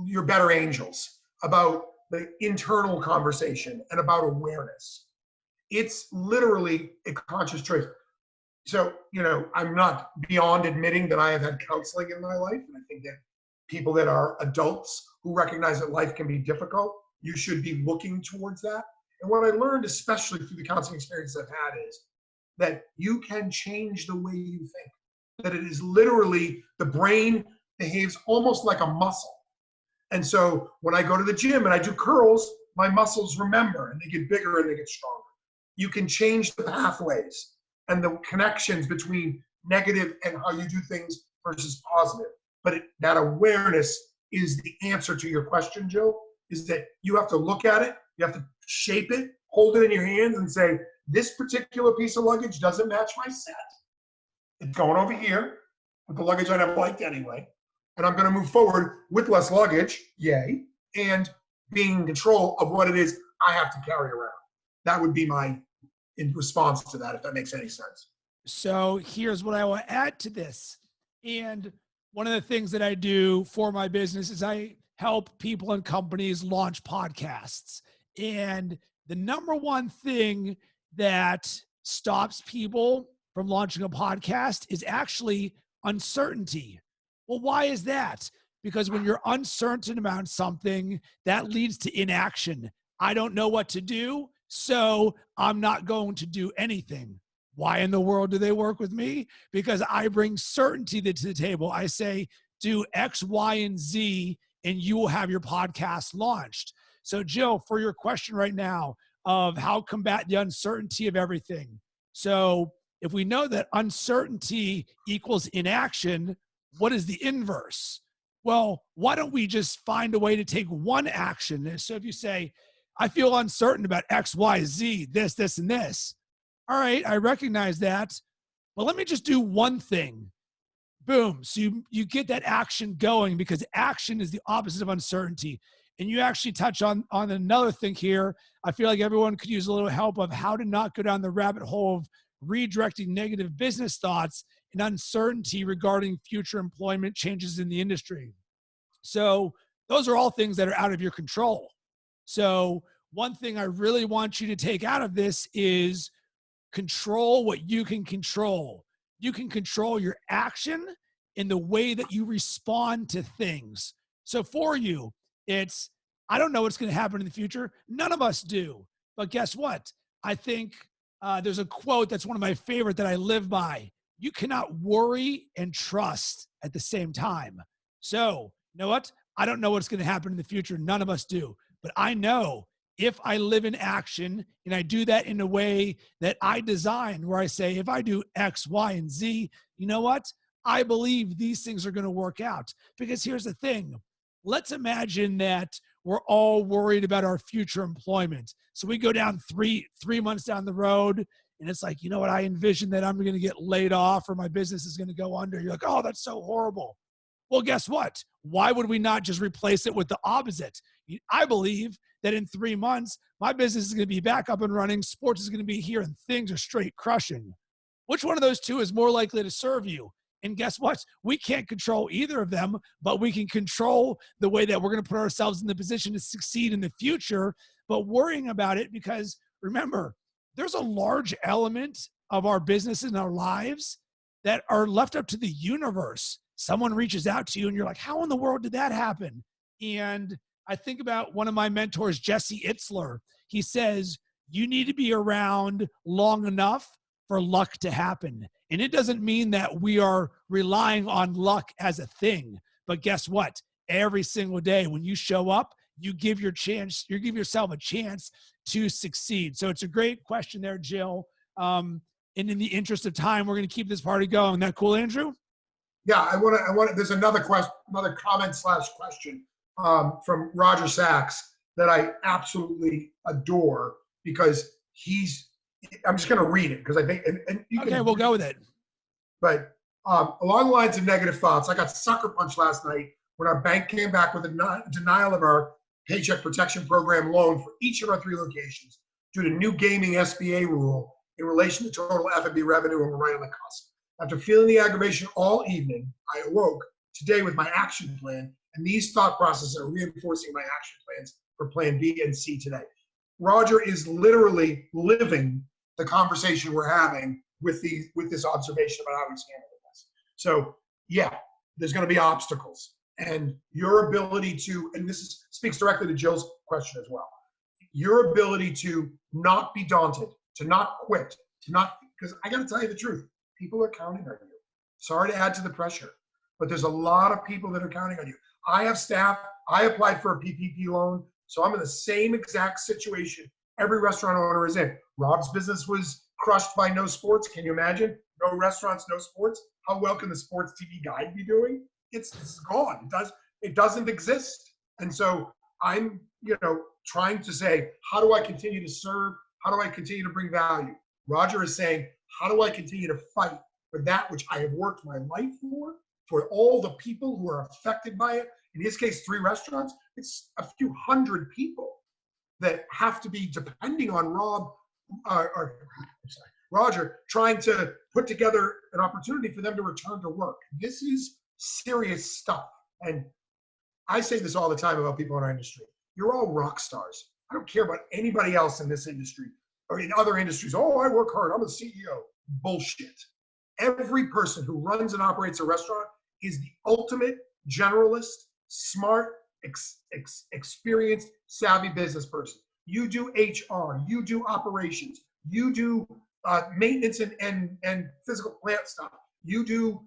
your better angels, about the internal conversation, and about awareness. It's literally a conscious choice. So, I'm not beyond admitting that I have had counseling in my life. And I think that people that are adults who recognize that life can be difficult, you should be looking towards that. And what I learned, especially through the counseling experience I've had, is that you can change the way you think. That it is literally, the brain behaves almost like a muscle. And so when I go to the gym and I do curls, my muscles remember and they get bigger and they get stronger. You can change the pathways and the connections between negative and how you do things versus positive. But that awareness is the answer to your question, Joe, is that you have to look at it, you have to shape it, hold it in your hands and say, this particular piece of luggage doesn't match my set. It's going over here with the luggage I never liked anyway. And I'm going to move forward with less luggage, yay, and being in control of what it is I have to carry around. That would be my in response to that, if that makes any sense. So here's what I will add to this. And one of the things that I do for my business is I help people and companies launch podcasts. And the number one thing that stops people from launching a podcast is actually uncertainty. Well, why is that? Because when you're uncertain about something, that leads to inaction. I don't know what to do, so I'm not going to do anything. Why in the world do they work with me? Because I bring certainty to the table. I say, do X, Y, and Z, and you will have your podcast launched. So Jill, for your question right now of how combat the uncertainty of everything. So if we know that uncertainty equals inaction, what is the inverse? Well, why don't we just find a way to take one action? So if you say, I feel uncertain about X, Y, Z, this, and this. All right, I recognize that, but let me just do one thing. Boom. So you get that action going, because action is the opposite of uncertainty. And you actually touch on another thing here. I feel like everyone could use a little help of how to not go down the rabbit hole of redirecting negative business thoughts and uncertainty regarding future employment changes in the industry. So those are all things that are out of your control. So one thing I really want you to take out of this is control what you can control. You can control your action in the way that you respond to things. So for you, it's, I don't know what's going to happen in the future. None of us do. But guess what? I think there's a quote that's one of my favorite that I live by. You cannot worry and trust at the same time. So you know what? I don't know what's going to happen in the future. None of us do. But I know if I live in action and I do that in a way that I design, where I say, if I do X, Y, and Z, you know what? I believe these things are going to work out. Because here's the thing. Let's imagine that we're all worried about our future employment. So we go down three months down the road, and it's like, you know what? I envision that I'm going to get laid off or my business is going to go under. You're like, oh, that's so horrible. Well, guess what? Why would we not just replace it with the opposite? I believe that in 3 months, my business is going to be back up and running. Sports is going to be here and things are straight crushing. Which one of those two is more likely to serve you? And guess what? We can't control either of them, but we can control the way that we're going to put ourselves in the position to succeed in the future. But worrying about it, because remember, there's a large element of our business and our lives that are left up to the universe. Someone reaches out to you and you're like, how in the world did that happen? And I think about one of my mentors, Jesse Itzler. He says, you need to be around long enough for luck to happen. And it doesn't mean that we are relying on luck as a thing. But guess what? Every single day when you show up, you give yourself a chance to succeed. So it's a great question there, Jill. And in the interest of time, we're going to keep this party going. Isn't that cool, Andrew? Yeah, I want to, there's another comment / question from Roger Sachs that I absolutely adore, because he's I'm just going to read it because I think, and you Okay, can, we'll go with it. but along the lines of negative thoughts, I got sucker punched last night when our bank came back with a denial of our Paycheck Protection Program loan for each of our 3 locations due to new gaming SBA rule in relation to total F&B revenue and right on the cusp. After feeling the aggravation all evening, I awoke today with my action plan, and these thought processes are reinforcing my action plans for plan B and C today. Roger is literally living the conversation we're having with this observation about how he's handling this. So yeah, there's going to be obstacles, and your ability to, and this speaks directly to Jill's question as well, your ability to not be daunted, to not quit, to not, because I got to tell you the truth, people are counting on you. Sorry to add to the pressure, but there's a lot of people that are counting on you. I have staff. I applied for a PPP loan, so I'm in the same exact situation every restaurant owner is in. Rob's business was crushed by no sports. Can you imagine? No restaurants, no sports. How well can the sports TV guide be doing? It's gone. It doesn't exist. And so I'm, trying to say, how do I continue to serve? How do I continue to bring value? Roger is saying, how do I continue to fight for that which I have worked my life for all the people who are affected by it? In his case, 3 restaurants, it's a few hundred people that have to be depending on Roger, trying to put together an opportunity for them to return to work. This is serious stuff. And I say this all the time about people in our industry. You're all rock stars. I don't care about anybody else in this industry or in other industries. Oh, I work hard. I'm a CEO. Bullshit. Every person who runs and operates a restaurant is the ultimate generalist, smart, experienced, savvy business person. You do HR, you do operations, you do maintenance and physical plant stuff. You do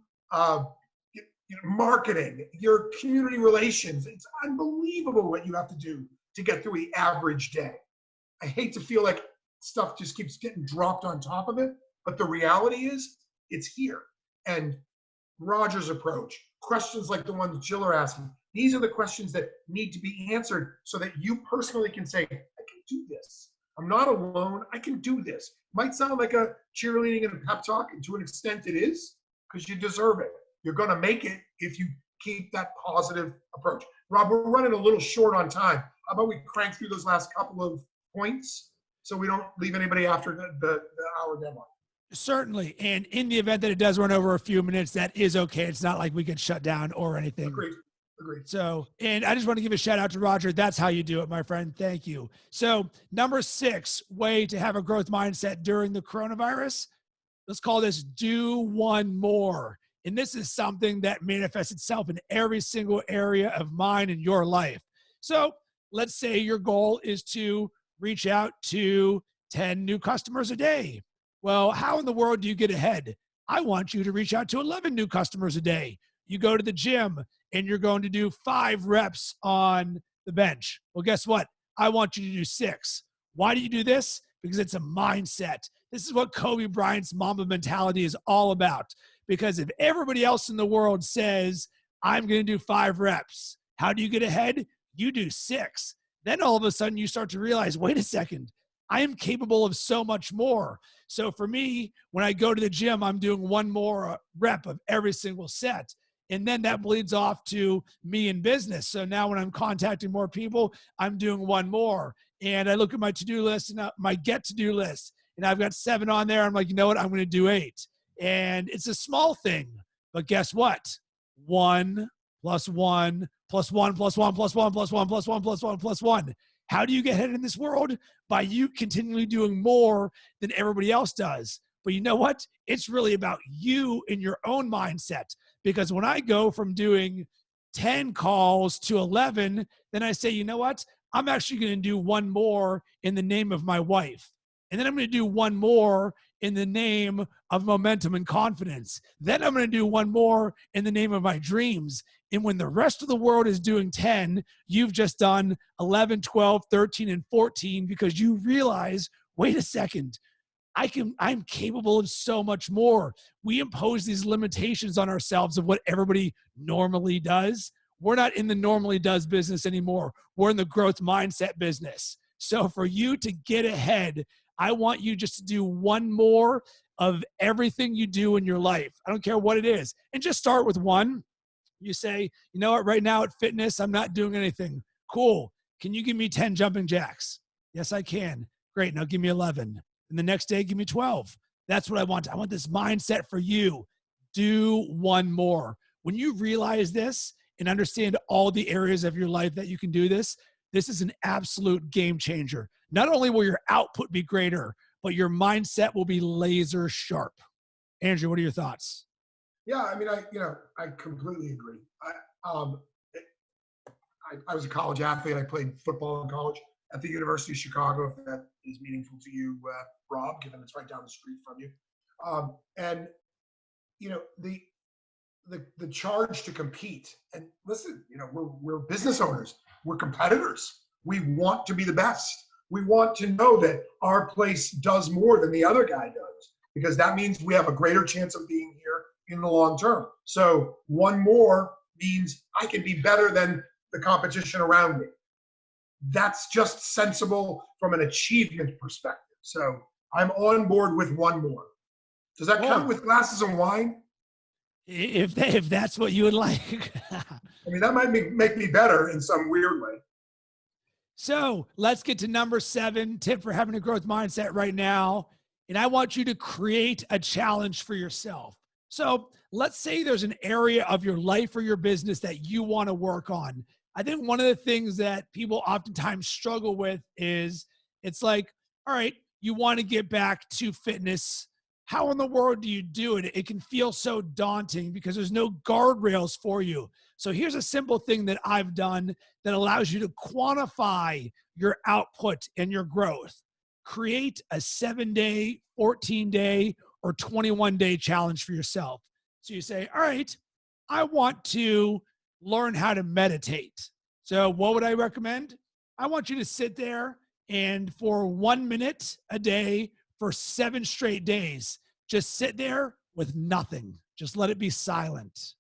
marketing, your community relations. It's unbelievable what you have to do to get through the average day. I hate to feel like stuff just keeps getting dropped on top of it, but the reality is it's here. And Roger's approach, questions like the one that Jill are asking, these are the questions that need to be answered so that you personally can say, I can do this. I'm not alone. I can do this. Might sound like a cheerleading and a pep talk, and to an extent it is, because you deserve it. You're going to make it if you keep that positive approach. Rob, we're running a little short on time. How about we crank through those last couple of points so we don't leave anybody after the hour deadline? Certainly. And in the event that it does run over a few minutes, that is okay. It's not like we get shut down or anything. Agreed. So, and I just want to give a shout out to Roger. That's how you do it, my friend. Thank you. So, number 6 way to have a growth mindset during the coronavirus, let's call this do one more. And this is something that manifests itself in every single area of mine and your life. So let's say your goal is to reach out to 10 new customers a day. Well, how in the world do you get ahead? I want you to reach out to 11 new customers a day. You go to the gym and you're going to do 5 reps on the bench. Well, guess what? I want you to do 6. Why do you do this? Because it's a mindset. This is what Kobe Bryant's Mamba mentality is all about. Because if everybody else in the world says, I'm going to do 5 reps, how do you get ahead? You do 6. Then all of a sudden you start to realize, wait a second, I am capable of so much more. So for me, when I go to the gym, I'm doing 1 more rep of every single set. And then that bleeds off to me in business. So now when I'm contacting more people, I'm doing 1 more. And I look at my to-do list and my get-to-do list, and I've got 7 on there. I'm like, you know what? I'm going to do 8. And it's a small thing, but guess what? 1 plus 1 plus 1 plus 1 plus 1 plus 1 plus 1 plus 1 plus 1. How do you get ahead in this world? By you continually doing more than everybody else does. But you know what? It's really about you and your own mindset. Because when I go from doing 10 calls to 11, then I say, you know what? I'm actually going to do 1 more in the name of my wife. And then I'm going to do 1 more in the name of momentum and confidence. Then I'm going to do 1 more in the name of my dreams. And when the rest of the world is doing 10, you've just done 11, 12, 13, and 14 because you realize, wait a second, I'm capable of so much more. We impose these limitations on ourselves of what everybody normally does. We're not in the normally does business anymore. We're in the growth mindset business. So for you to get ahead, I want you just to do one more of everything you do in your life. I don't care what it is. And just start with one. You say, you know what, right now at fitness, I'm not doing anything. Cool. Can you give me 10 jumping jacks? Yes, I can. Great. Now give me 11. And the next day, give me 12. That's what I want. I want this mindset for you. Do one more. When you realize this and understand all the areas of your life that you can do this, this is an absolute game changer. Not only will your output be greater, but your mindset will be laser sharp. Andrew, what are your thoughts? Yeah, I mean, I completely agree. Um, I was a college athlete. I played football in college at the University of Chicago, if that is meaningful to you, Rob, given it's right down the street from you. And the charge to compete. And listen, we're business owners. We're competitors. We want to be the best. We want to know that our place does more than the other guy does, because that means we have a greater chance of being here in the long term. So one more means I can be better than the competition around me. That's just sensible from an achievement perspective. So I'm on board with one more. Does that count with glasses of wine? If that's what you would like. I mean, that might make me better in some weird way. So let's get to number 7, tip for having a growth mindset right now. And I want you to create a challenge for yourself. So let's say there's an area of your life or your business that you want to work on. I think one of the things that people oftentimes struggle with is it's like, all right, you want to get back to fitness. How in the world do you do it? It can feel so daunting because there's no guardrails for you. So here's a simple thing that I've done that allows you to quantify your output and your growth. Create a 7-day, 14-day, or 21-day challenge for yourself. So you say, all right, I want to learn how to meditate. So what would I recommend? I want you to sit there and for 1 minute a day for 7 straight days, just sit there with nothing. Just let it be silent.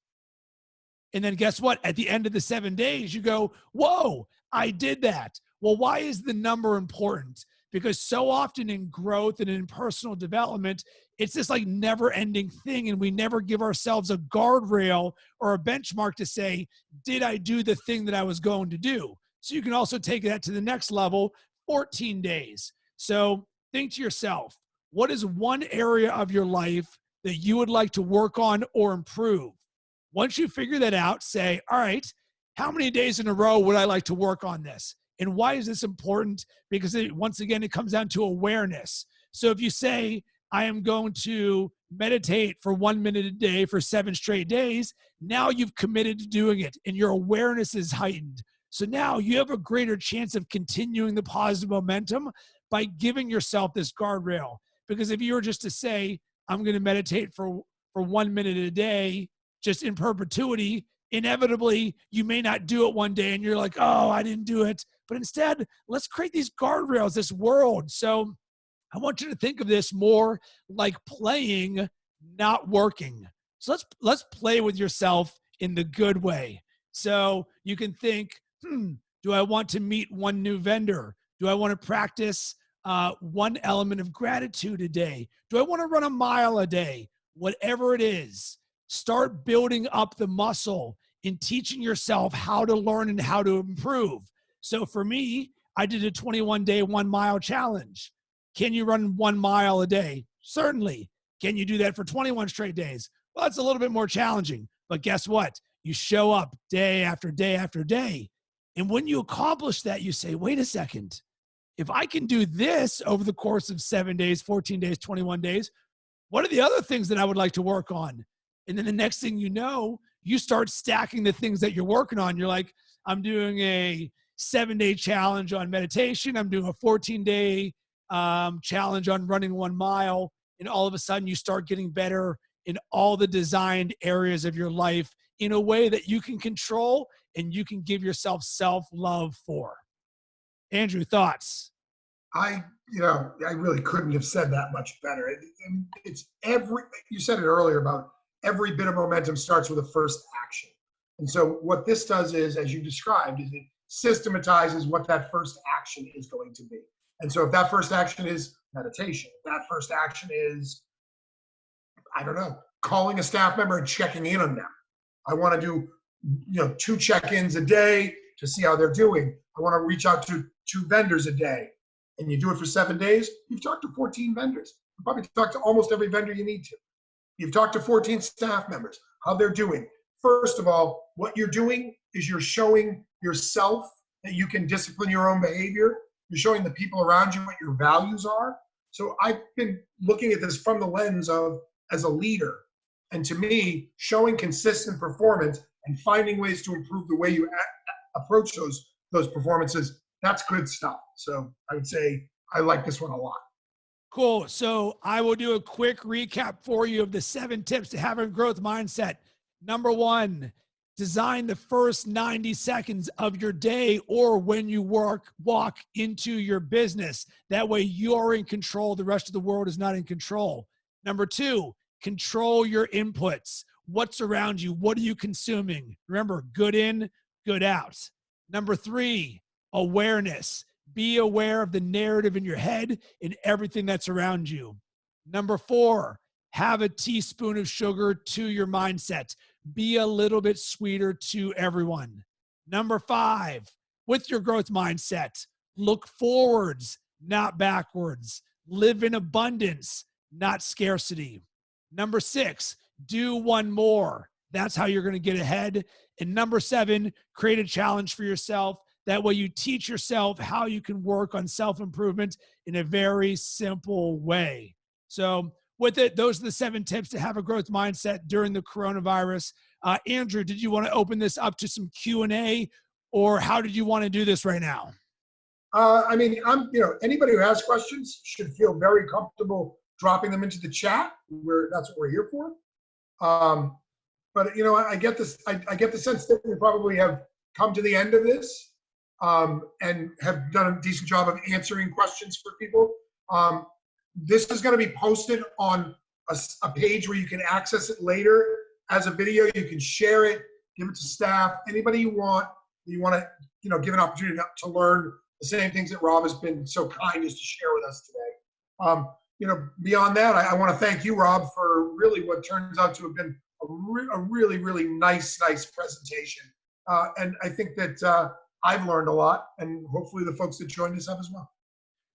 And then guess what? At the end of the 7 days, you go, whoa, I did that. Well, why is the number important? Because so often in growth and in personal development, it's this like never ending thing. And we never give ourselves a guardrail or a benchmark to say, did I do the thing that I was going to do? So you can also take that to the next level, 14 days. So think to yourself, what is one area of your life that you would like to work on or improve? Once you figure that out, say, all right, how many days in a row would I like to work on this? And why is this important? Because once again, it comes down to awareness. So if you say, I am going to meditate for 1 minute a day for 7 straight days, now you've committed to doing it and your awareness is heightened. So now you have a greater chance of continuing the positive momentum by giving yourself this guardrail. Because if you were just to say, I'm going to meditate for 1 minute a day, just in perpetuity, inevitably you may not do it one day and you're like, oh, I didn't do it. But instead, let's create these guardrails, this world. So I want you to think of this more like playing, not working. So let's play with yourself in the good way. So you can think, do I want to meet one new vendor? Do I want to practice one element of gratitude a day? Do I want to run a mile a day? Whatever it is, start building up the muscle in teaching yourself how to learn and how to improve. So for me, I did a 21-day 1 mile challenge. Can you run 1 mile a day? Certainly. Can you do that for 21 straight days? Well, that's a little bit more challenging. But guess what? You show up day after day after day. And when you accomplish that, you say, wait a second. If I can do this over the course of 7 days, 14 days, 21 days, what are the other things that I would like to work on? And then the next thing you know, you start stacking the things that you're working on. You're like, I'm doing a 7-day challenge on meditation. I'm doing a 14-day challenge on running 1 mile. And all of a sudden you start getting better in all the designed areas of your life in a way that you can control and you can give yourself self-love for. Andrew, thoughts? I really couldn't have said that much better. You said it earlier about every bit of momentum starts with a first action. And so what this does is, as you described, is it systematizes what that first action is going to be. And so if that first action is meditation. That first action is, I don't know, calling a staff member and checking in on them. I want to do, 2 check-ins a day to see how they're doing. I want to reach out to 2 vendors a day. And you do it for 7 days, you've talked to 14 vendors. You probably talked to almost every vendor you need to. You've talked to 14 staff members, how they're doing. First of all, what you're doing is you're showing yourself that you can discipline your own behavior. You're showing the people around you what your values are. So I've been looking at this from the lens of, as a leader, and to me, showing consistent performance and finding ways to improve the way you approach those performances, that's good stuff. So I would say I like this one a lot. Cool. So I will do a quick recap for you of the 7 tips to have a growth mindset. Number 1, design the first 90 seconds of your day or when you walk into your business. That way you're in control. The rest of the world is not in control. Number 2, control your inputs. What's around you? What are you consuming? Remember, good in, good out. Number 3, awareness. Be aware of the narrative in your head and everything that's around you. Number 4, have a teaspoon of sugar to your mindset. Be a little bit sweeter to everyone. Number 5, with your growth mindset, look forwards, not backwards. Live in abundance, not scarcity. Number 6, do one more. That's how you're going to get ahead. And number 7, create a challenge for yourself. That way you teach yourself how you can work on self-improvement in a very simple way. So with it, those are the 7 tips to have a growth mindset during the coronavirus. Andrew, did you want to open this up to some Q&A, or how did you want to do this right now? Anybody who has questions should feel very comfortable dropping them into the chat. That's what we're here for. But I get this. I get the sense that we probably have come to the end of this, and have done a decent job of answering questions for people. This is going to be posted on a page where you can access it later as a video. You can share it, give it to staff, anybody you want to, give an opportunity to learn the same things that Rob has been so kind as to share with us today. Beyond that, I want to thank you, Rob, for really what turns out to have been a really, really nice presentation. And I think that I've learned a lot, and hopefully the folks that joined us have as well.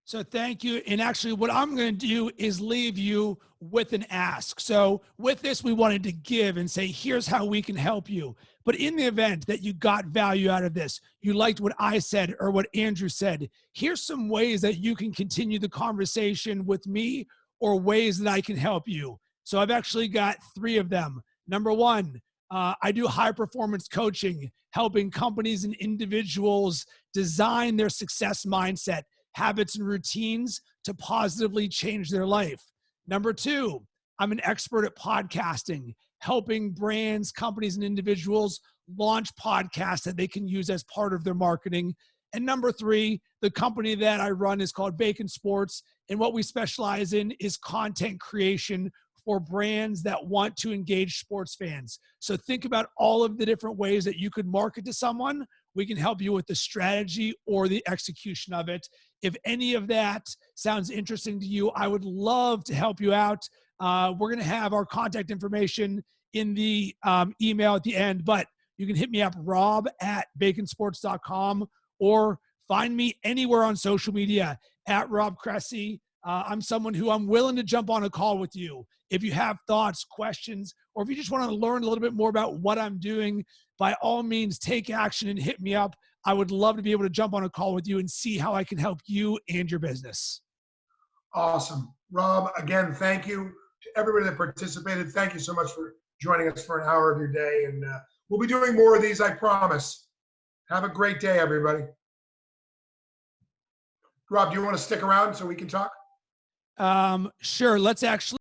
So thank you. And actually what I'm going to do is leave you with an ask. So with this, we wanted to give and say, here's how we can help you. But in the event that you got value out of this, you liked what I said or what Andrew said, here's some ways that you can continue the conversation with me or ways that I can help you. So I've actually got 3 of them. Number 1, I do high performance coaching, helping companies and individuals design their success mindset, habits and routines to positively change their life. Number 2, I'm an expert at podcasting, helping brands, companies, and individuals launch podcasts that they can use as part of their marketing. And number 3, the company that I run is called Bacon Sports. And what we specialize in is content creation for brands that want to engage sports fans. So think about all of the different ways that you could market to someone. We can help you with the strategy or the execution of it. If any of that sounds interesting to you, I would love to help you out. We're going to have our contact information in the email at the end, but you can hit me up, rob@baconsports.com, or find me anywhere on social media at Rob Cressy. I'm someone who I'm willing to jump on a call with you. If you have thoughts, questions, or if you just want to learn a little bit more about what I'm doing, by all means, take action and hit me up. I would love to be able to jump on a call with you and see how I can help you and your business. Awesome. Rob, again, thank you to everybody that participated. Thank you so much for joining us for an hour of your day. And we'll be doing more of these, I promise. Have a great day, everybody. Rob, do you want to stick around so we can talk? Sure. Let's actually